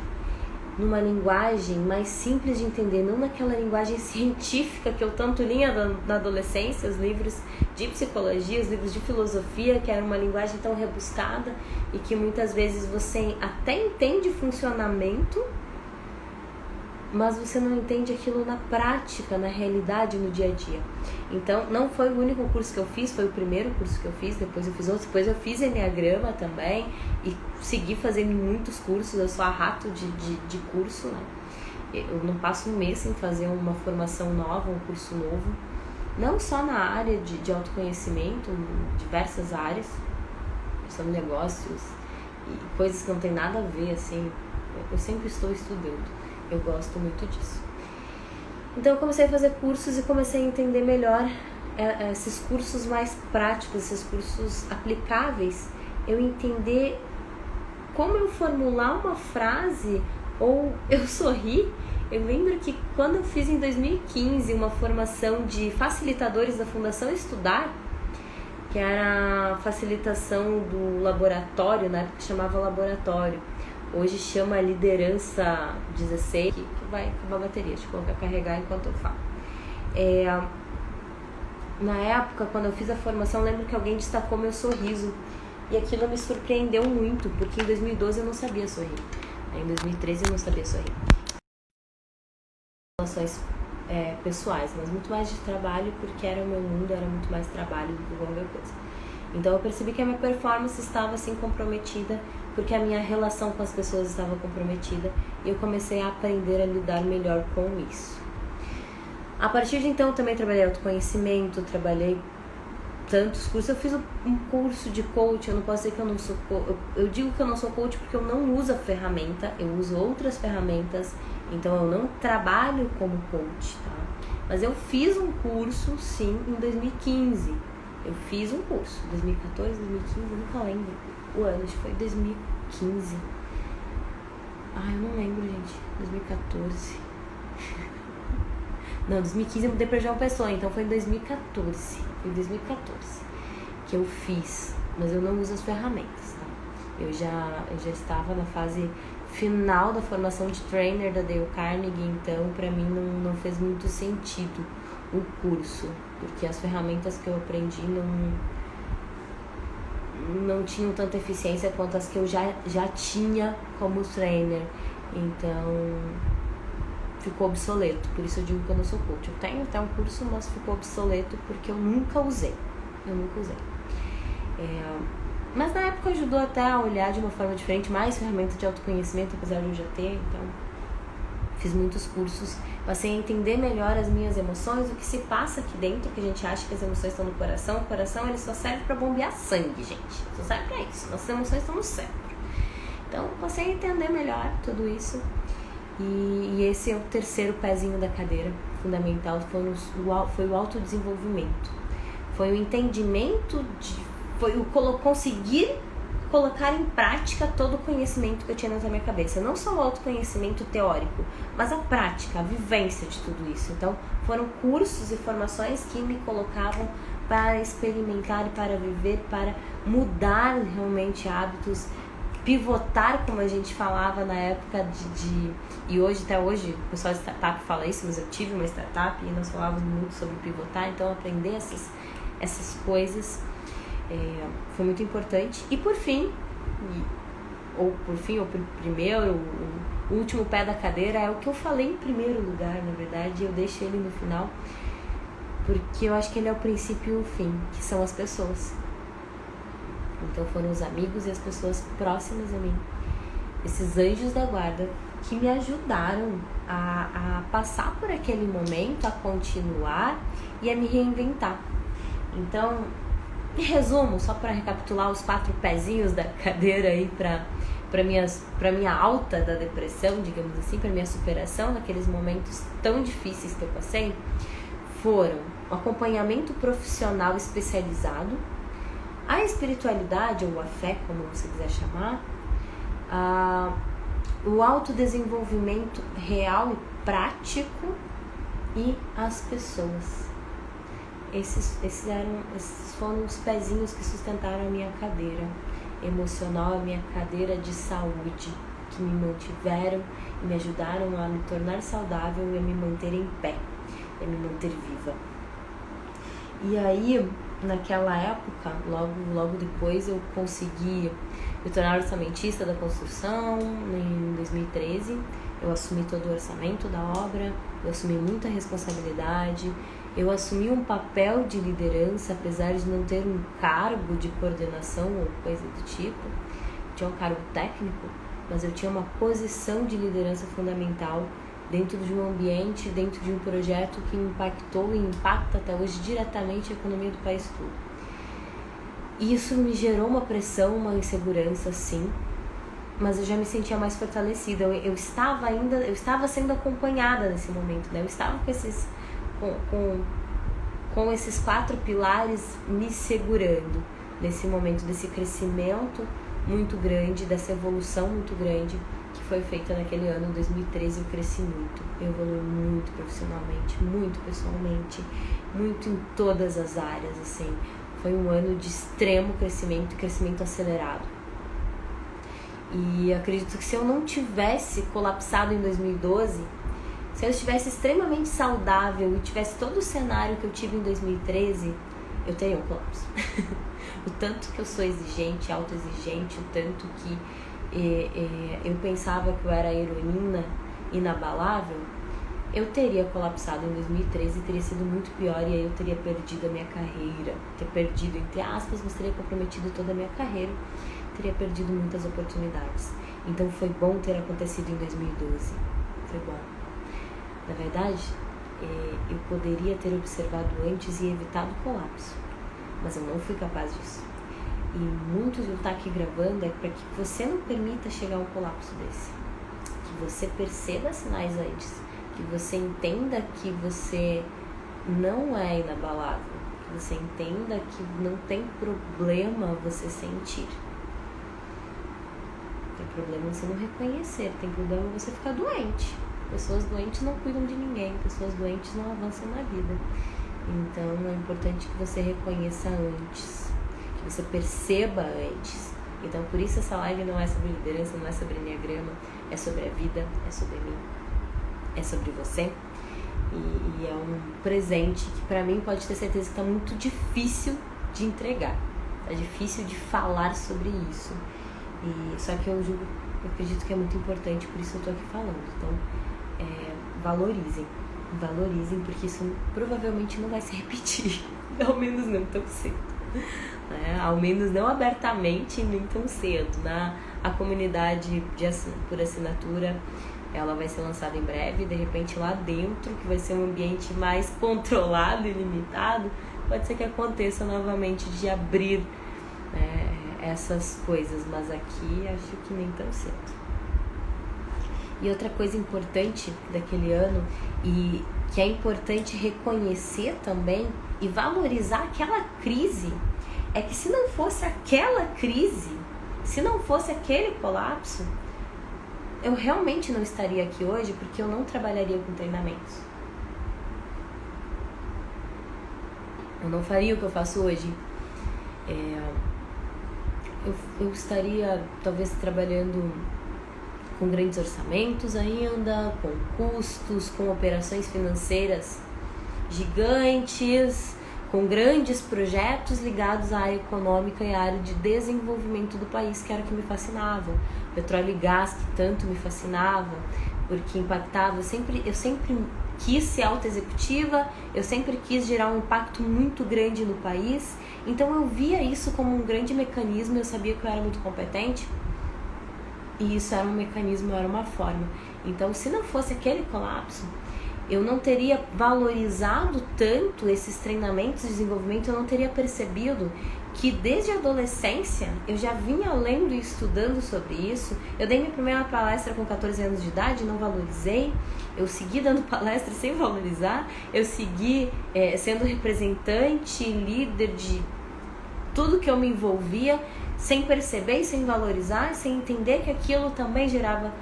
A: numa linguagem mais simples de entender, não naquela linguagem científica que eu tanto lia na adolescência, os livros de psicologia, os livros de filosofia, que era uma linguagem tão rebuscada e que muitas vezes você até entende o funcionamento, mas você não entende aquilo na prática, na realidade, no dia a dia. Então, não foi o único curso que eu fiz, foi o primeiro curso que eu fiz, depois eu fiz outros, depois eu fiz Enneagrama também e segui fazendo muitos cursos. Eu sou a rato de curso, né? Eu não passo um mês sem fazer uma formação nova, um curso novo, não só na área de autoconhecimento, em diversas áreas, sobre negócios e coisas que não tem nada a ver, assim, eu sempre estou estudando. Eu gosto muito disso. Então eu comecei a fazer cursos e comecei a entender melhor esses cursos mais práticos, esses cursos aplicáveis. Eu entender como eu formular uma frase ou eu sorrir. Eu lembro que quando eu fiz em 2015 uma formação de facilitadores da Fundação Estudar, que era a facilitação do laboratório, na época que chamava laboratório. Hoje chama Liderança 16, que vai acabar a bateria, deixa eu colocar carregar enquanto eu falo. Na época, quando eu fiz a formação, eu lembro que alguém destacou meu sorriso. E aquilo me surpreendeu muito, porque em 2012 eu não sabia sorrir. Em 2013 eu não sabia sorrir. Relações pessoais, mas muito mais de trabalho, porque era o meu mundo, era muito mais trabalho do que qualquer coisa. Então eu percebi que a minha performance estava assim comprometida, porque a minha relação com as pessoas estava comprometida, e eu comecei a aprender a lidar melhor com isso. A partir de então eu também trabalhei autoconhecimento, trabalhei tantos cursos. Eu fiz um curso de coach. Eu não posso dizer que eu não sou coach. Eu digo que eu não sou coach porque eu não uso a ferramenta, eu uso outras ferramentas, então eu não trabalho como coach, tá? Mas eu fiz um curso, sim, em 2015. Eu fiz um curso, 2014, 2015, eu nunca lembro o ano, acho que foi 2015. Eu não lembro, gente, 2014. Não, 2015 eu mudei pra João Pessoa, então foi em 2014. Foi em 2014 que eu fiz, mas eu não uso as ferramentas, tá? Eu já estava na fase final da formação de trainer da Dale Carnegie, então pra mim não fez muito sentido o curso, porque as ferramentas que eu aprendi não tinham tanta eficiência quanto as que eu já tinha como trainer, então ficou obsoleto. Por isso eu digo que eu não sou coach. Eu tenho até um curso, mas ficou obsoleto porque eu nunca usei. Mas na época ajudou até a olhar de uma forma diferente, mais ferramenta de autoconhecimento, apesar de eu já ter. Então fiz muitos cursos, passei a entender melhor as minhas emoções, o que se passa aqui dentro, que a gente acha que as emoções estão no coração. O coração, ele só serve para bombear sangue, gente. Só serve para isso. Nossas emoções estão no cérebro. Então passei a entender melhor tudo isso. E esse é o terceiro pezinho da cadeira, fundamental foi o autodesenvolvimento. Foi o entendimento, foi o conseguir colocar em prática todo o conhecimento que eu tinha na minha cabeça. Não só o autoconhecimento teórico, mas a prática, a vivência de tudo isso. Então, foram cursos e formações que me colocavam para experimentar e para viver, para mudar realmente hábitos, pivotar, como a gente falava na época e hoje, até hoje, o pessoal de startup fala isso, mas eu tive uma startup e nós falávamos muito sobre pivotar, então aprender essas coisas foi muito importante. E por fim, ou primeiro, o último pé da cadeira é o que eu falei em primeiro lugar, na verdade, eu deixo ele no final, porque eu acho que ele é o princípio e o fim, que são as pessoas. Então foram os amigos e as pessoas próximas a mim, esses anjos da guarda, que me ajudaram a passar por aquele momento, a continuar e a me reinventar. Então, em resumo, só para recapitular os 4 pezinhos da cadeira aí para minha alta da depressão, digamos assim, para minha superação naqueles momentos tão difíceis que eu passei, foram o acompanhamento profissional especializado, a espiritualidade ou a fé, como você quiser chamar, o autodesenvolvimento real e prático e as pessoas. Esses foram os pezinhos que sustentaram a minha cadeira emocional, a minha cadeira de saúde, que me mantiveram e me ajudaram a me tornar saudável e a me manter em pé, e a me manter viva. E aí, naquela época, logo depois, eu consegui me tornar orçamentista da construção. Em 2013, eu assumi todo o orçamento da obra, eu assumi muita responsabilidade, eu assumi um papel de liderança, apesar de não ter um cargo de coordenação ou coisa do tipo. Eu tinha um cargo técnico, mas eu tinha uma posição de liderança fundamental dentro de um ambiente, dentro de um projeto que impactou e impacta até hoje diretamente a economia do país todo. E isso me gerou uma pressão, uma insegurança, sim, mas eu já me sentia mais fortalecida. Eu estava sendo acompanhada nesse momento, né? Eu estava com esses 4 pilares me segurando nesse momento desse crescimento muito grande, dessa evolução muito grande que foi feita naquele ano, 2013. Eu cresci muito, eu evolui muito profissionalmente, muito pessoalmente, muito em todas as áreas, assim. Foi um ano de extremo crescimento, crescimento acelerado. E acredito que se eu não tivesse colapsado em 2012, se eu estivesse extremamente saudável e tivesse todo o cenário que eu tive em 2013, eu teria um colapso. O tanto que eu sou exigente, autoexigente, o tanto que eu pensava que eu era heroína, inabalável, eu teria colapsado em 2013 e teria sido muito pior, e aí eu teria perdido a minha carreira, ter perdido, entre aspas, mas teria comprometido toda a minha carreira, teria perdido muitas oportunidades. Então foi bom ter acontecido em 2012, foi bom. Na verdade, eu poderia ter observado antes e evitado o colapso, mas eu não fui capaz disso. E muito de eu estar aqui gravando é para que você não permita chegar a um colapso desse, que você perceba sinais antes, que você entenda que você não é inabalável, que você entenda que não tem problema você sentir. Tem problema você não reconhecer, tem problema você ficar doente. Pessoas doentes não cuidam de ninguém, pessoas doentes não avançam na vida. Então é importante que você reconheça antes, que você perceba antes. Então por isso essa live não é sobre liderança, não é sobre enneagrama, é sobre a vida, é sobre mim, é sobre você. E é um presente que pra mim pode ter certeza que tá muito difícil de entregar, tá difícil de falar sobre isso. E só que eu acredito que é muito importante, por isso eu tô aqui falando. Então valorizem, porque isso provavelmente não vai se repetir, ao menos não tão cedo, né? Ao menos não abertamente nem tão cedo. A comunidade por assinatura, ela vai ser lançada em breve, de repente lá dentro, que vai ser um ambiente mais controlado e limitado, pode ser que aconteça novamente de abrir essas coisas, mas aqui acho que nem tão cedo. E outra coisa importante daquele ano, e que é importante reconhecer também e valorizar aquela crise, é que se não fosse aquela crise, se não fosse aquele colapso, eu realmente não estaria aqui hoje, porque eu não trabalharia com treinamentos. Eu não faria o que eu faço hoje. Eu estaria talvez trabalhando com grandes orçamentos ainda, com custos, com operações financeiras gigantes, com grandes projetos ligados à área econômica e à área de desenvolvimento do país, que era o que me fascinava. Petróleo e gás, que tanto me fascinava, porque impactava. Eu sempre quis ser auto-executiva, eu sempre quis gerar um impacto muito grande no país, então eu via isso como um grande mecanismo, eu sabia que eu era muito competente, e isso era um mecanismo, era uma forma. Então, se não fosse aquele colapso, eu não teria valorizado tanto esses treinamentos de desenvolvimento, eu não teria percebido que desde a adolescência eu já vinha lendo e estudando sobre isso. Eu dei minha primeira palestra com 14 anos de idade, não valorizei. Eu segui dando palestra sem valorizar. Eu segui sendo representante, líder de tudo que eu me envolvia, sem perceber e sem valorizar, sem entender que aquilo também gerava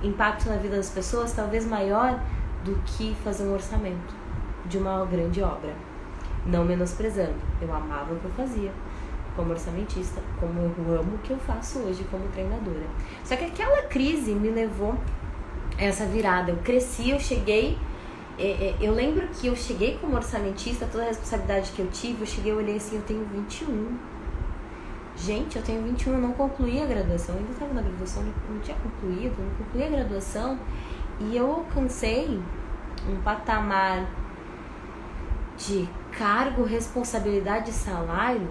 A: impacto na vida das pessoas, talvez maior do que fazer um orçamento de uma grande obra. Não menosprezando, eu amava o que eu fazia como orçamentista, como eu amo o que eu faço hoje como treinadora. Só que aquela crise me levou a essa virada. Eu cresci, eu cheguei, eu lembro que eu cheguei como orçamentista, toda a responsabilidade que eu tive, eu cheguei, eu olhei assim, eu tenho 21. Gente, eu tenho 21, eu não concluí a graduação, eu ainda estava na graduação, não tinha concluído, não concluí a graduação, e eu alcancei um patamar de cargo, responsabilidade e salário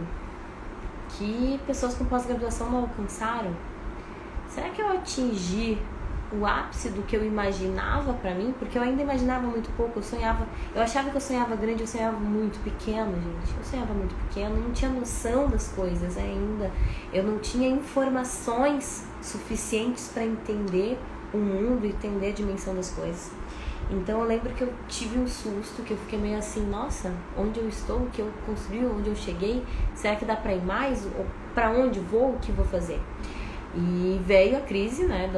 A: que pessoas com pós-graduação não alcançaram. Será que eu atingi o ápice do que eu imaginava pra mim? Porque eu ainda imaginava muito pouco, eu achava que eu sonhava grande, eu sonhava muito pequeno, gente. Eu sonhava muito pequeno, não tinha noção das coisas ainda. Eu não tinha informações suficientes para entender o mundo e entender a dimensão das coisas. Então eu lembro que eu tive um susto, que eu fiquei meio assim, nossa, onde eu estou, o que eu construí, onde eu cheguei, será que dá pra ir mais? Ou pra onde vou, o que vou fazer? E veio a crise, né,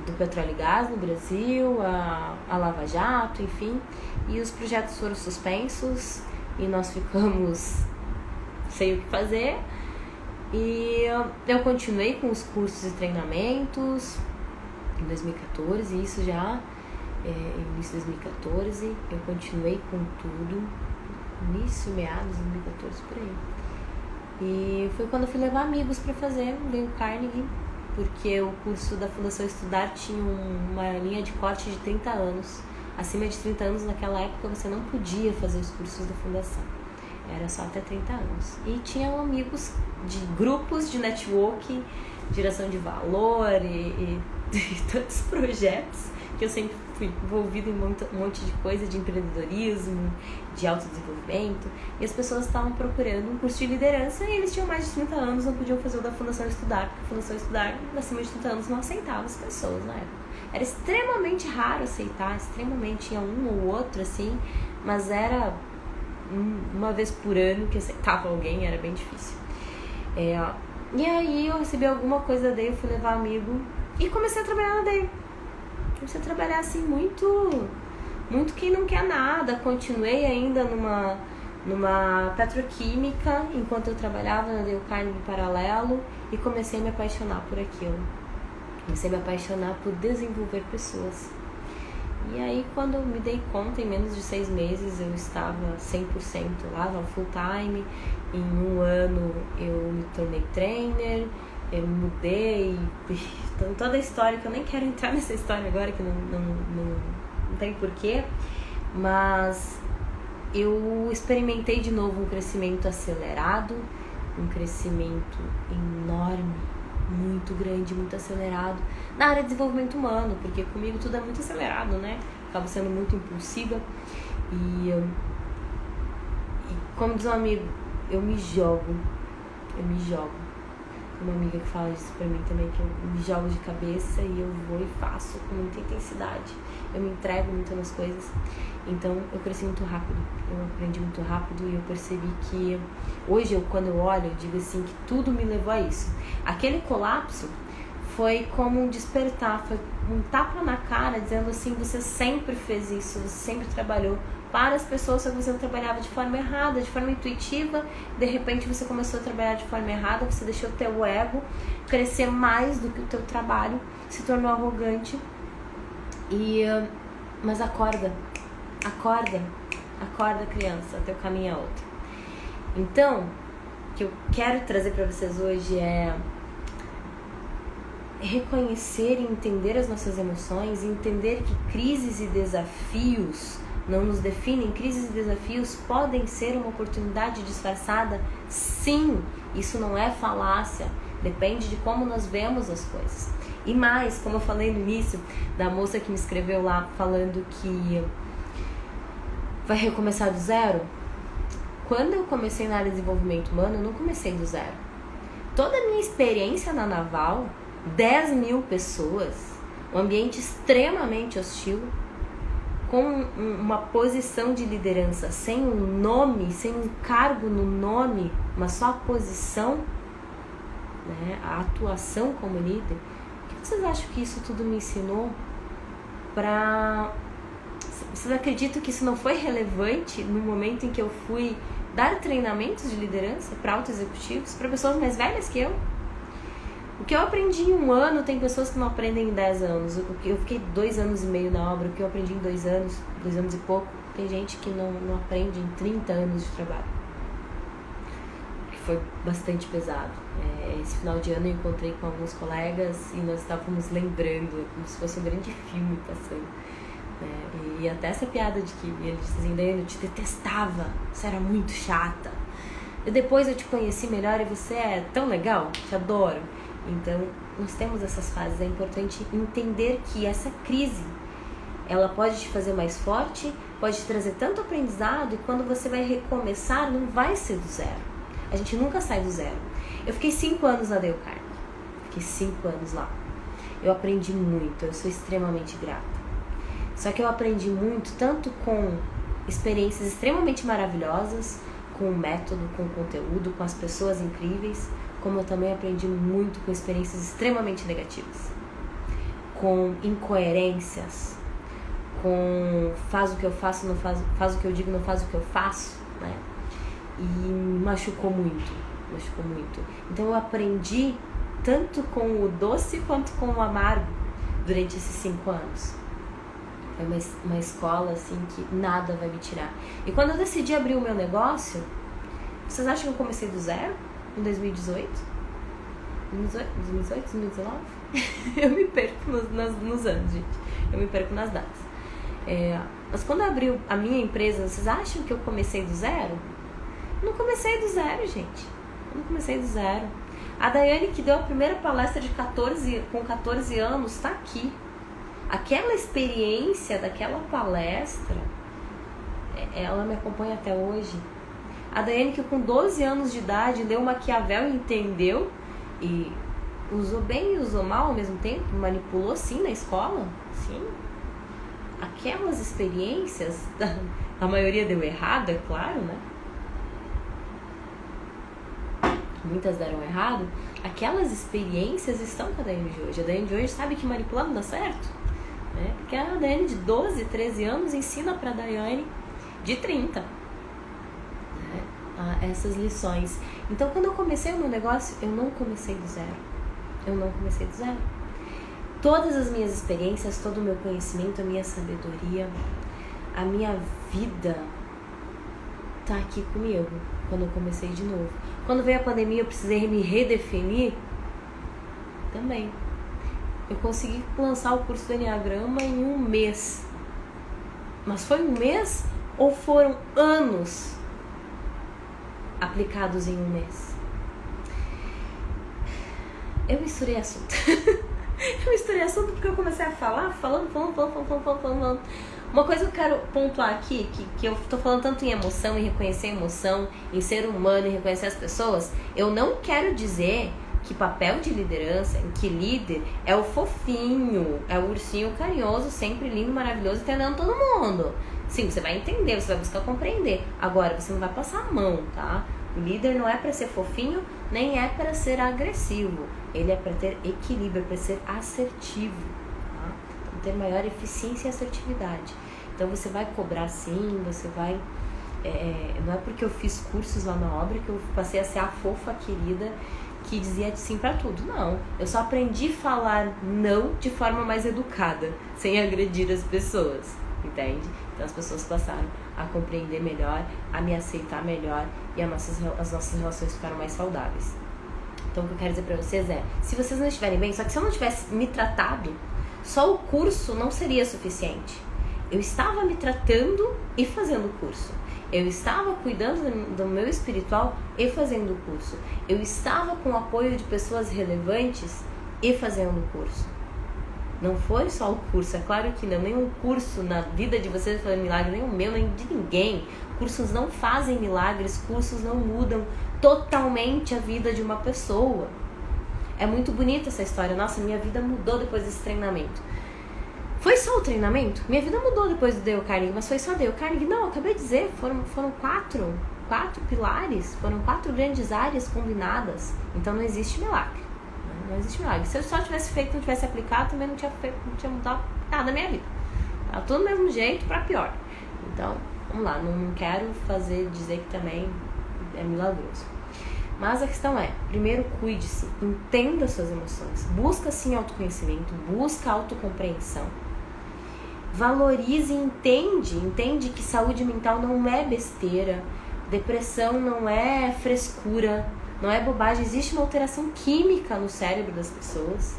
A: do petróleo e gás no Brasil, a Lava Jato, enfim, e os projetos foram suspensos e nós ficamos sem o que fazer. E eu continuei com os cursos e treinamentos em 2014, isso já início de 2014, eu continuei com tudo, início, meados de 2014, por aí. E foi quando eu fui levar amigos para fazer o Dale Carnegie, porque o curso da Fundação Estudar tinha uma linha de corte de 30 anos. Acima de 30 anos, naquela época, você não podia fazer os cursos da Fundação. Era só até 30 anos. E tinham amigos de grupos de networking, geração de valor e tantos projetos que eu sempre fui envolvida em um monte de coisa de empreendedorismo, de autodesenvolvimento, e as pessoas estavam procurando um curso de liderança e eles tinham mais de 30 anos, não podiam fazer o da Fundação Estudar, porque a Fundação Estudar, acima de 30 anos, não aceitava as pessoas na época. Era extremamente raro aceitar, extremamente, tinha um ou outro assim, mas era uma vez por ano que aceitava alguém, era bem difícil. E aí eu recebi alguma coisa dele, fui levar amigo e comecei a trabalhar na dele. Comecei a trabalhar assim muito quem não quer nada. Continuei ainda numa petroquímica enquanto eu trabalhava na Dale Carnegie em paralelo e comecei a me apaixonar por aquilo. Comecei a me apaixonar por desenvolver pessoas. E aí quando eu me dei conta, em menos de 6 meses eu estava 100% lá, full time. Em um ano eu me tornei trainer, eu mudei, toda a história, que eu nem quero entrar nessa história agora, que não tem porquê, mas eu experimentei de novo um crescimento acelerado, um crescimento enorme, muito grande, muito acelerado, na área de desenvolvimento humano, porque comigo tudo é muito acelerado, né? Acabo sendo muito impulsiva e como diz um amigo, eu me jogo. uma amiga que fala isso pra mim também, que eu me jogo de cabeça e eu vou e faço com muita intensidade. Eu me entrego muito nas coisas. Então, eu cresci muito rápido. Eu aprendi muito rápido e eu percebi que... Hoje, quando eu olho, eu digo assim, que tudo me levou a isso. Aquele colapso foi como um despertar, foi um tapa na cara, dizendo assim, você sempre fez isso, você sempre trabalhou para as pessoas, só que você não trabalhava de forma errada, de forma intuitiva. De repente você começou a trabalhar de forma errada, você deixou o teu ego crescer mais do que o teu trabalho, se tornou arrogante. Mas acorda, criança, teu caminho é outro. Então, o que eu quero trazer para vocês hoje é reconhecer e entender as nossas emoções, entender que crises e desafios não nos definem. Crises e desafios podem ser uma oportunidade disfarçada, sim, isso não é falácia, depende de como nós vemos as coisas. E mais, como eu falei no início, da moça que me escreveu lá falando que vai recomeçar do zero. Quando eu comecei na área de desenvolvimento humano, eu não comecei do zero. Toda a minha experiência na Naval, 10 mil pessoas, um ambiente extremamente hostil, com uma posição de liderança, sem um nome, sem um cargo no nome, mas só a posição, né, a atuação como líder. O que vocês acham que isso tudo me ensinou? Vocês acreditam que isso não foi relevante no momento em que eu fui dar treinamentos de liderança para altos executivos, para pessoas mais velhas que eu? O que eu aprendi em 1 ano, tem pessoas que não aprendem em 10 anos. O que eu fiquei 2 anos e meio na obra, o que eu aprendi em 2 anos, 2 anos e pouco, tem gente que não aprende em 30 anos de trabalho. Que foi bastante pesado. Esse final de ano eu encontrei com alguns colegas e nós estávamos lembrando, como se fosse um grande filme passando. E até essa piada de que ele disse assim, Daiane, eu te detestava, você era muito chata. E depois eu te conheci melhor e você é tão legal, te adoro. Então, nós temos essas fases, é importante entender que essa crise, ela pode te fazer mais forte, pode te trazer tanto aprendizado, e quando você vai recomeçar, não vai ser do zero. A gente nunca sai do zero. Eu fiquei 5 anos na Dale Carnegie, fiquei 5 anos lá. Eu aprendi muito, eu sou extremamente grata. Só que eu aprendi muito, tanto com experiências extremamente maravilhosas, com o método, com o conteúdo, com as pessoas incríveis, como eu também aprendi muito com experiências extremamente negativas, com incoerências, com faz o que eu faço, não faz o que eu digo, não faz o que eu faço, né? E me machucou muito. Então eu aprendi tanto com o doce quanto com o amargo durante esses 5 anos. É uma escola assim que nada vai me tirar. E quando eu decidi abrir o meu negócio, vocês acham que eu comecei do zero? Em 2018? 2019? Eu me perco nos anos, gente. Eu me perco nas datas. Mas quando eu abri a minha empresa, vocês acham que eu comecei do zero? Não comecei do zero, gente. Eu não comecei do zero. A Daiane, que deu a primeira palestra com 14 anos, está aqui. Aquela experiência daquela palestra, ela me acompanha até hoje. A Daiane, que com 12 anos de idade leu Maquiavel e entendeu, e usou bem e usou mal ao mesmo tempo, manipulou sim na escola, sim. Aquelas experiências, a maioria deu errado, é claro, né? Muitas deram errado. Aquelas experiências estão com a Daiane de hoje. A Daiane de hoje sabe que manipular não dá certo, né? Porque a Daiane de 12, 13 anos ensina pra Daiane de 30, né? Essas lições. Então, quando eu comecei o meu negócio, eu não comecei do zero. Todas as minhas experiências, todo o meu conhecimento, a minha sabedoria, a minha vida tá aqui comigo quando eu comecei de novo. Quando veio a pandemia, eu precisei me redefinir também. Eu consegui lançar o curso do Enneagrama em 1 mês. Mas foi 1 mês ou foram anos aplicados em 1 mês? Eu misturei assunto. Porque eu comecei a falar, falando. Uma coisa que eu quero pontuar aqui, que eu tô falando tanto em emoção, em reconhecer a emoção, em ser humano, em reconhecer as pessoas, eu não quero dizer que papel de liderança, em que líder é o fofinho, é o ursinho carinhoso, sempre lindo, maravilhoso, entendendo todo mundo. Sim, você vai entender, você vai buscar compreender. Agora, você não vai passar a mão, tá? O líder não é para ser fofinho, nem é para ser agressivo. Ele é para ter equilíbrio, para ser assertivo, tá? Então, ter maior eficiência e assertividade. Então, você vai cobrar sim, você vai... não é porque eu fiz cursos lá na obra que eu passei a ser a fofa querida que dizia sim pra tudo. Não, eu só aprendi a falar não de forma mais educada, sem agredir as pessoas, entende? Então as pessoas passaram a compreender melhor, a me aceitar melhor e as nossas relações ficaram mais saudáveis. Então o que eu quero dizer pra vocês é, se vocês não estiverem bem, só que se eu não tivesse me tratado, só o curso não seria suficiente. Eu estava me tratando e fazendo o curso. Eu estava cuidando do meu espiritual e fazendo o curso. Eu estava com o apoio de pessoas relevantes e fazendo o curso. Não foi só o curso, é claro que não, nenhum curso na vida de vocês vai fazer milagre, nem o meu, nem de ninguém. Cursos não fazem milagres, cursos não mudam totalmente a vida de uma pessoa. É muito bonita essa história. Nossa, minha vida mudou depois desse treinamento. Foi só o treinamento? Minha vida mudou depois do Dale Carnegie, mas foi só Dale Carnegie? Não, eu acabei de dizer, foram quatro pilares, foram 4 grandes áreas combinadas. Então não existe milagre. Não existe milagre. Se eu só tivesse feito, não tivesse aplicado, também não tinha mudado nada na minha vida. Tá tudo do mesmo jeito, pra pior. Então, vamos lá, não quero dizer que também é milagroso. Mas a questão é, primeiro cuide-se, entenda suas emoções, busca sim autoconhecimento, busca autocompreensão. Valorize e entende que saúde mental não é besteira, depressão não é frescura, não é bobagem, existe uma alteração química no cérebro das pessoas.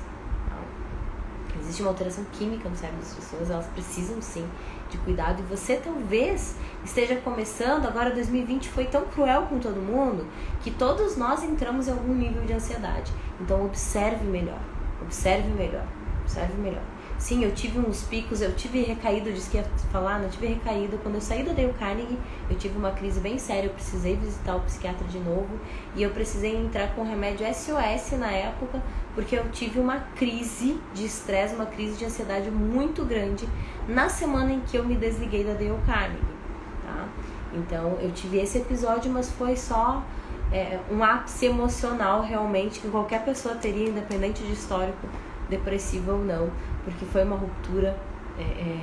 A: Existe uma alteração química no cérebro das pessoas, elas precisam sim de cuidado. E você talvez esteja começando, agora 2020 foi tão cruel com todo mundo, que todos nós entramos em algum nível de ansiedade. Então observe melhor, observe melhor, observe melhor. Sim, eu tive uns picos, eu tive recaída, eu disse que ia falar, não tive recaída. Quando eu saí do Dale Carnegie, eu tive uma crise bem séria, eu precisei visitar o psiquiatra de novo e eu precisei entrar com remédio SOS na época, porque eu tive uma crise de estresse, uma crise de ansiedade muito grande na semana em que eu me desliguei da Dale Carnegie, tá? Então, eu tive esse episódio, mas foi só um ápice emocional realmente que qualquer pessoa teria, independente de histórico depressivo ou não, porque foi uma ruptura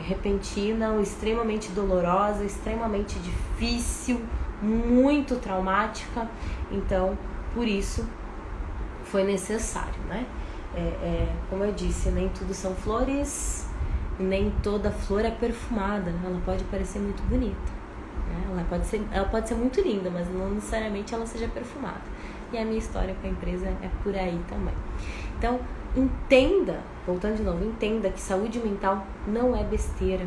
A: repentina, extremamente dolorosa, extremamente difícil, muito traumática. Então, por isso foi necessário, né? Como eu disse, nem tudo são flores, nem toda flor é perfumada. Ela pode parecer muito bonita, né? Ela pode ser muito linda, mas não necessariamente ela seja perfumada. E a minha história com a empresa é por aí também. Então, entenda, voltando de novo, entenda que saúde mental não é besteira.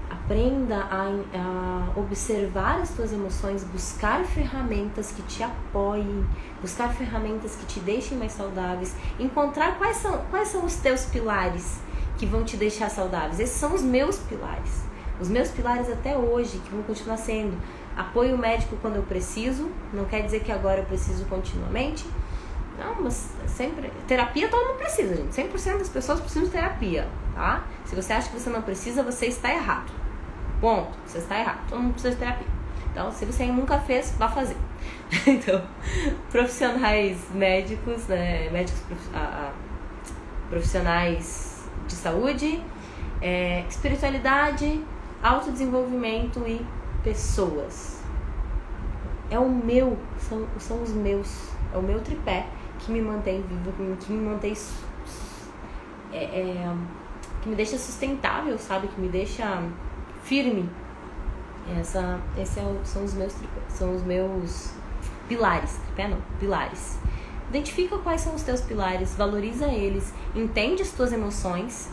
A: Aprenda a observar as suas emoções, buscar ferramentas que te apoiem, buscar ferramentas que te deixem mais saudáveis, encontrar quais são os teus pilares que vão te deixar saudáveis. Esses são os meus pilares. Os meus pilares até hoje, que vão continuar sendo apoio médico quando eu preciso, não quer dizer que agora eu preciso continuamente. Não, mas sempre... Terapia todo mundo precisa, gente. 100% das pessoas precisam de terapia, tá? Se você acha que você não precisa, você está errado. Ponto. Você está errado. Todo mundo precisa de terapia. Então, se você nunca fez, vá fazer. Então, profissionais médicos, né? Profissionais de saúde, espiritualidade, autodesenvolvimento e pessoas. São os meus. É o meu tripé que me mantém vivo, que me mantém que me deixa sustentável, sabe? Que me deixa firme. São os meus pilares. Tripé não, pilares. Identifica quais são os teus pilares, valoriza eles, entende as tuas emoções,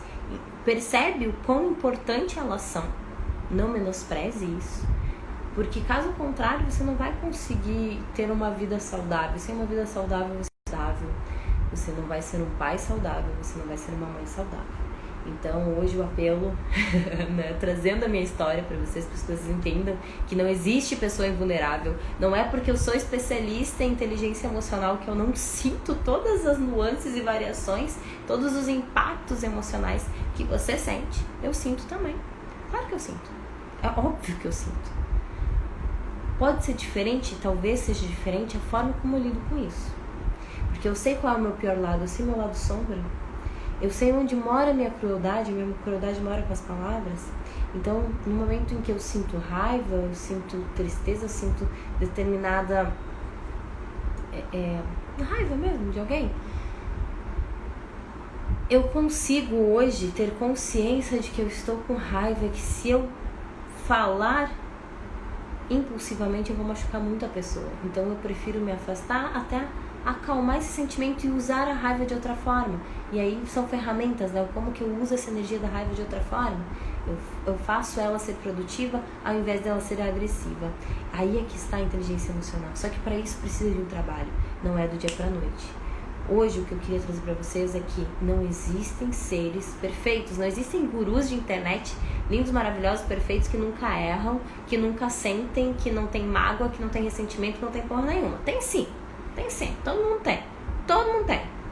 A: percebe o quão importante elas são. Não menospreze isso. Porque caso contrário, você não vai conseguir ter uma vida saudável. Sem uma vida saudável, você não vai ser um pai saudável, você não vai ser uma mãe saudável. Então hoje o apelo, né, trazendo a minha história para vocês entendam que não existe pessoa invulnerável. Não é porque eu sou especialista em inteligência emocional que eu não sinto todas as nuances e variações, todos os impactos emocionais que você sente. Eu sinto também. Claro que eu sinto. É óbvio que eu sinto. Pode ser diferente, talvez seja diferente a forma como eu lido com isso. Porque eu sei qual é o meu pior lado, eu sei meu lado sombra. Eu sei onde mora a minha crueldade mora com as palavras. Então, no momento em que eu sinto raiva, eu sinto tristeza, eu sinto determinada raiva mesmo de alguém, eu consigo hoje ter consciência de que eu estou com raiva e que se eu falar impulsivamente eu vou machucar muito a pessoa. Então eu prefiro me afastar até acalmar esse sentimento e usar a raiva de outra forma. E aí são ferramentas, né? Como que eu uso essa energia da raiva de outra forma? Eu faço ela ser produtiva ao invés dela ser agressiva. Aí é que está a inteligência emocional. Só que para isso precisa de um trabalho, não é do dia para noite. Hoje o que eu queria trazer para vocês é que não existem seres perfeitos, não existem gurus de internet lindos, maravilhosos, perfeitos, que nunca erram, que nunca sentem, que não tem mágoa, que não tem ressentimento, que não tem porra nenhuma. Tem sim, todo mundo tem.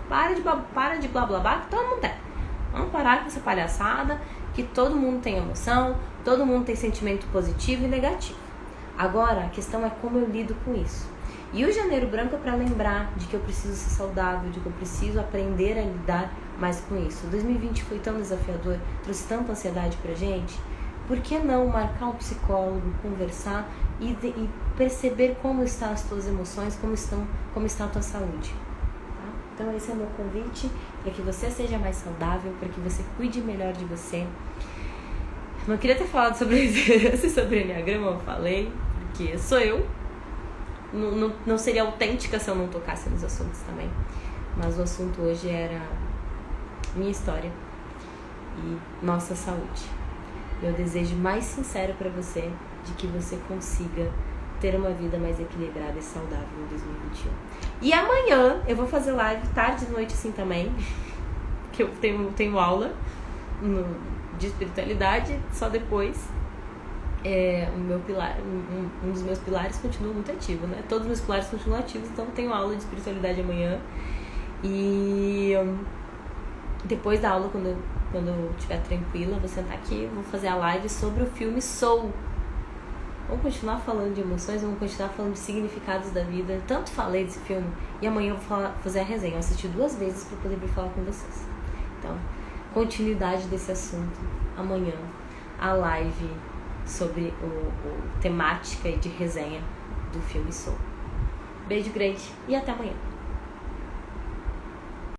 A: Para de blá blá blá, que todo mundo tem. Vamos parar com essa palhaçada, que todo mundo tem emoção, todo mundo tem sentimento positivo e negativo. Agora, a questão é como eu lido com isso. E o Janeiro Branco é para lembrar de que eu preciso ser saudável, de que eu preciso aprender a lidar mais com isso. 2020 foi tão desafiador, trouxe tanta ansiedade pra gente. Por que não marcar um psicólogo, conversar e perceber como estão as tuas emoções, como está a tua saúde? Tá? Então esse é o meu convite para que você seja mais saudável, para que você cuide melhor de você. Não queria ter falado sobre Enneagrama, eu falei, porque sou eu. Não seria autêntica se eu não tocasse nos assuntos também. Mas o assunto hoje era minha história e nossa saúde. Meu desejo mais sincero para você de que você consiga ter uma vida mais equilibrada e saudável em 2021. E amanhã eu vou fazer live tarde e noite assim também, que eu tenho aula de espiritualidade, só depois. O meu pilar, um dos meus pilares continua muito ativo, né? Todos os meus pilares continuam ativos, então eu tenho aula de espiritualidade amanhã. E depois da aula, quando eu estiver tranquila, vou sentar aqui, vou fazer a live sobre o filme Soul. Vamos continuar falando de emoções, vamos continuar falando de significados da vida. Tanto falei desse filme, e amanhã eu vou fazer a resenha. Eu assisti 2 vezes para poder vir falar com vocês. Então, continuidade desse assunto amanhã, a live sobre temática e de resenha do filme Soul. Beijo grande e até amanhã.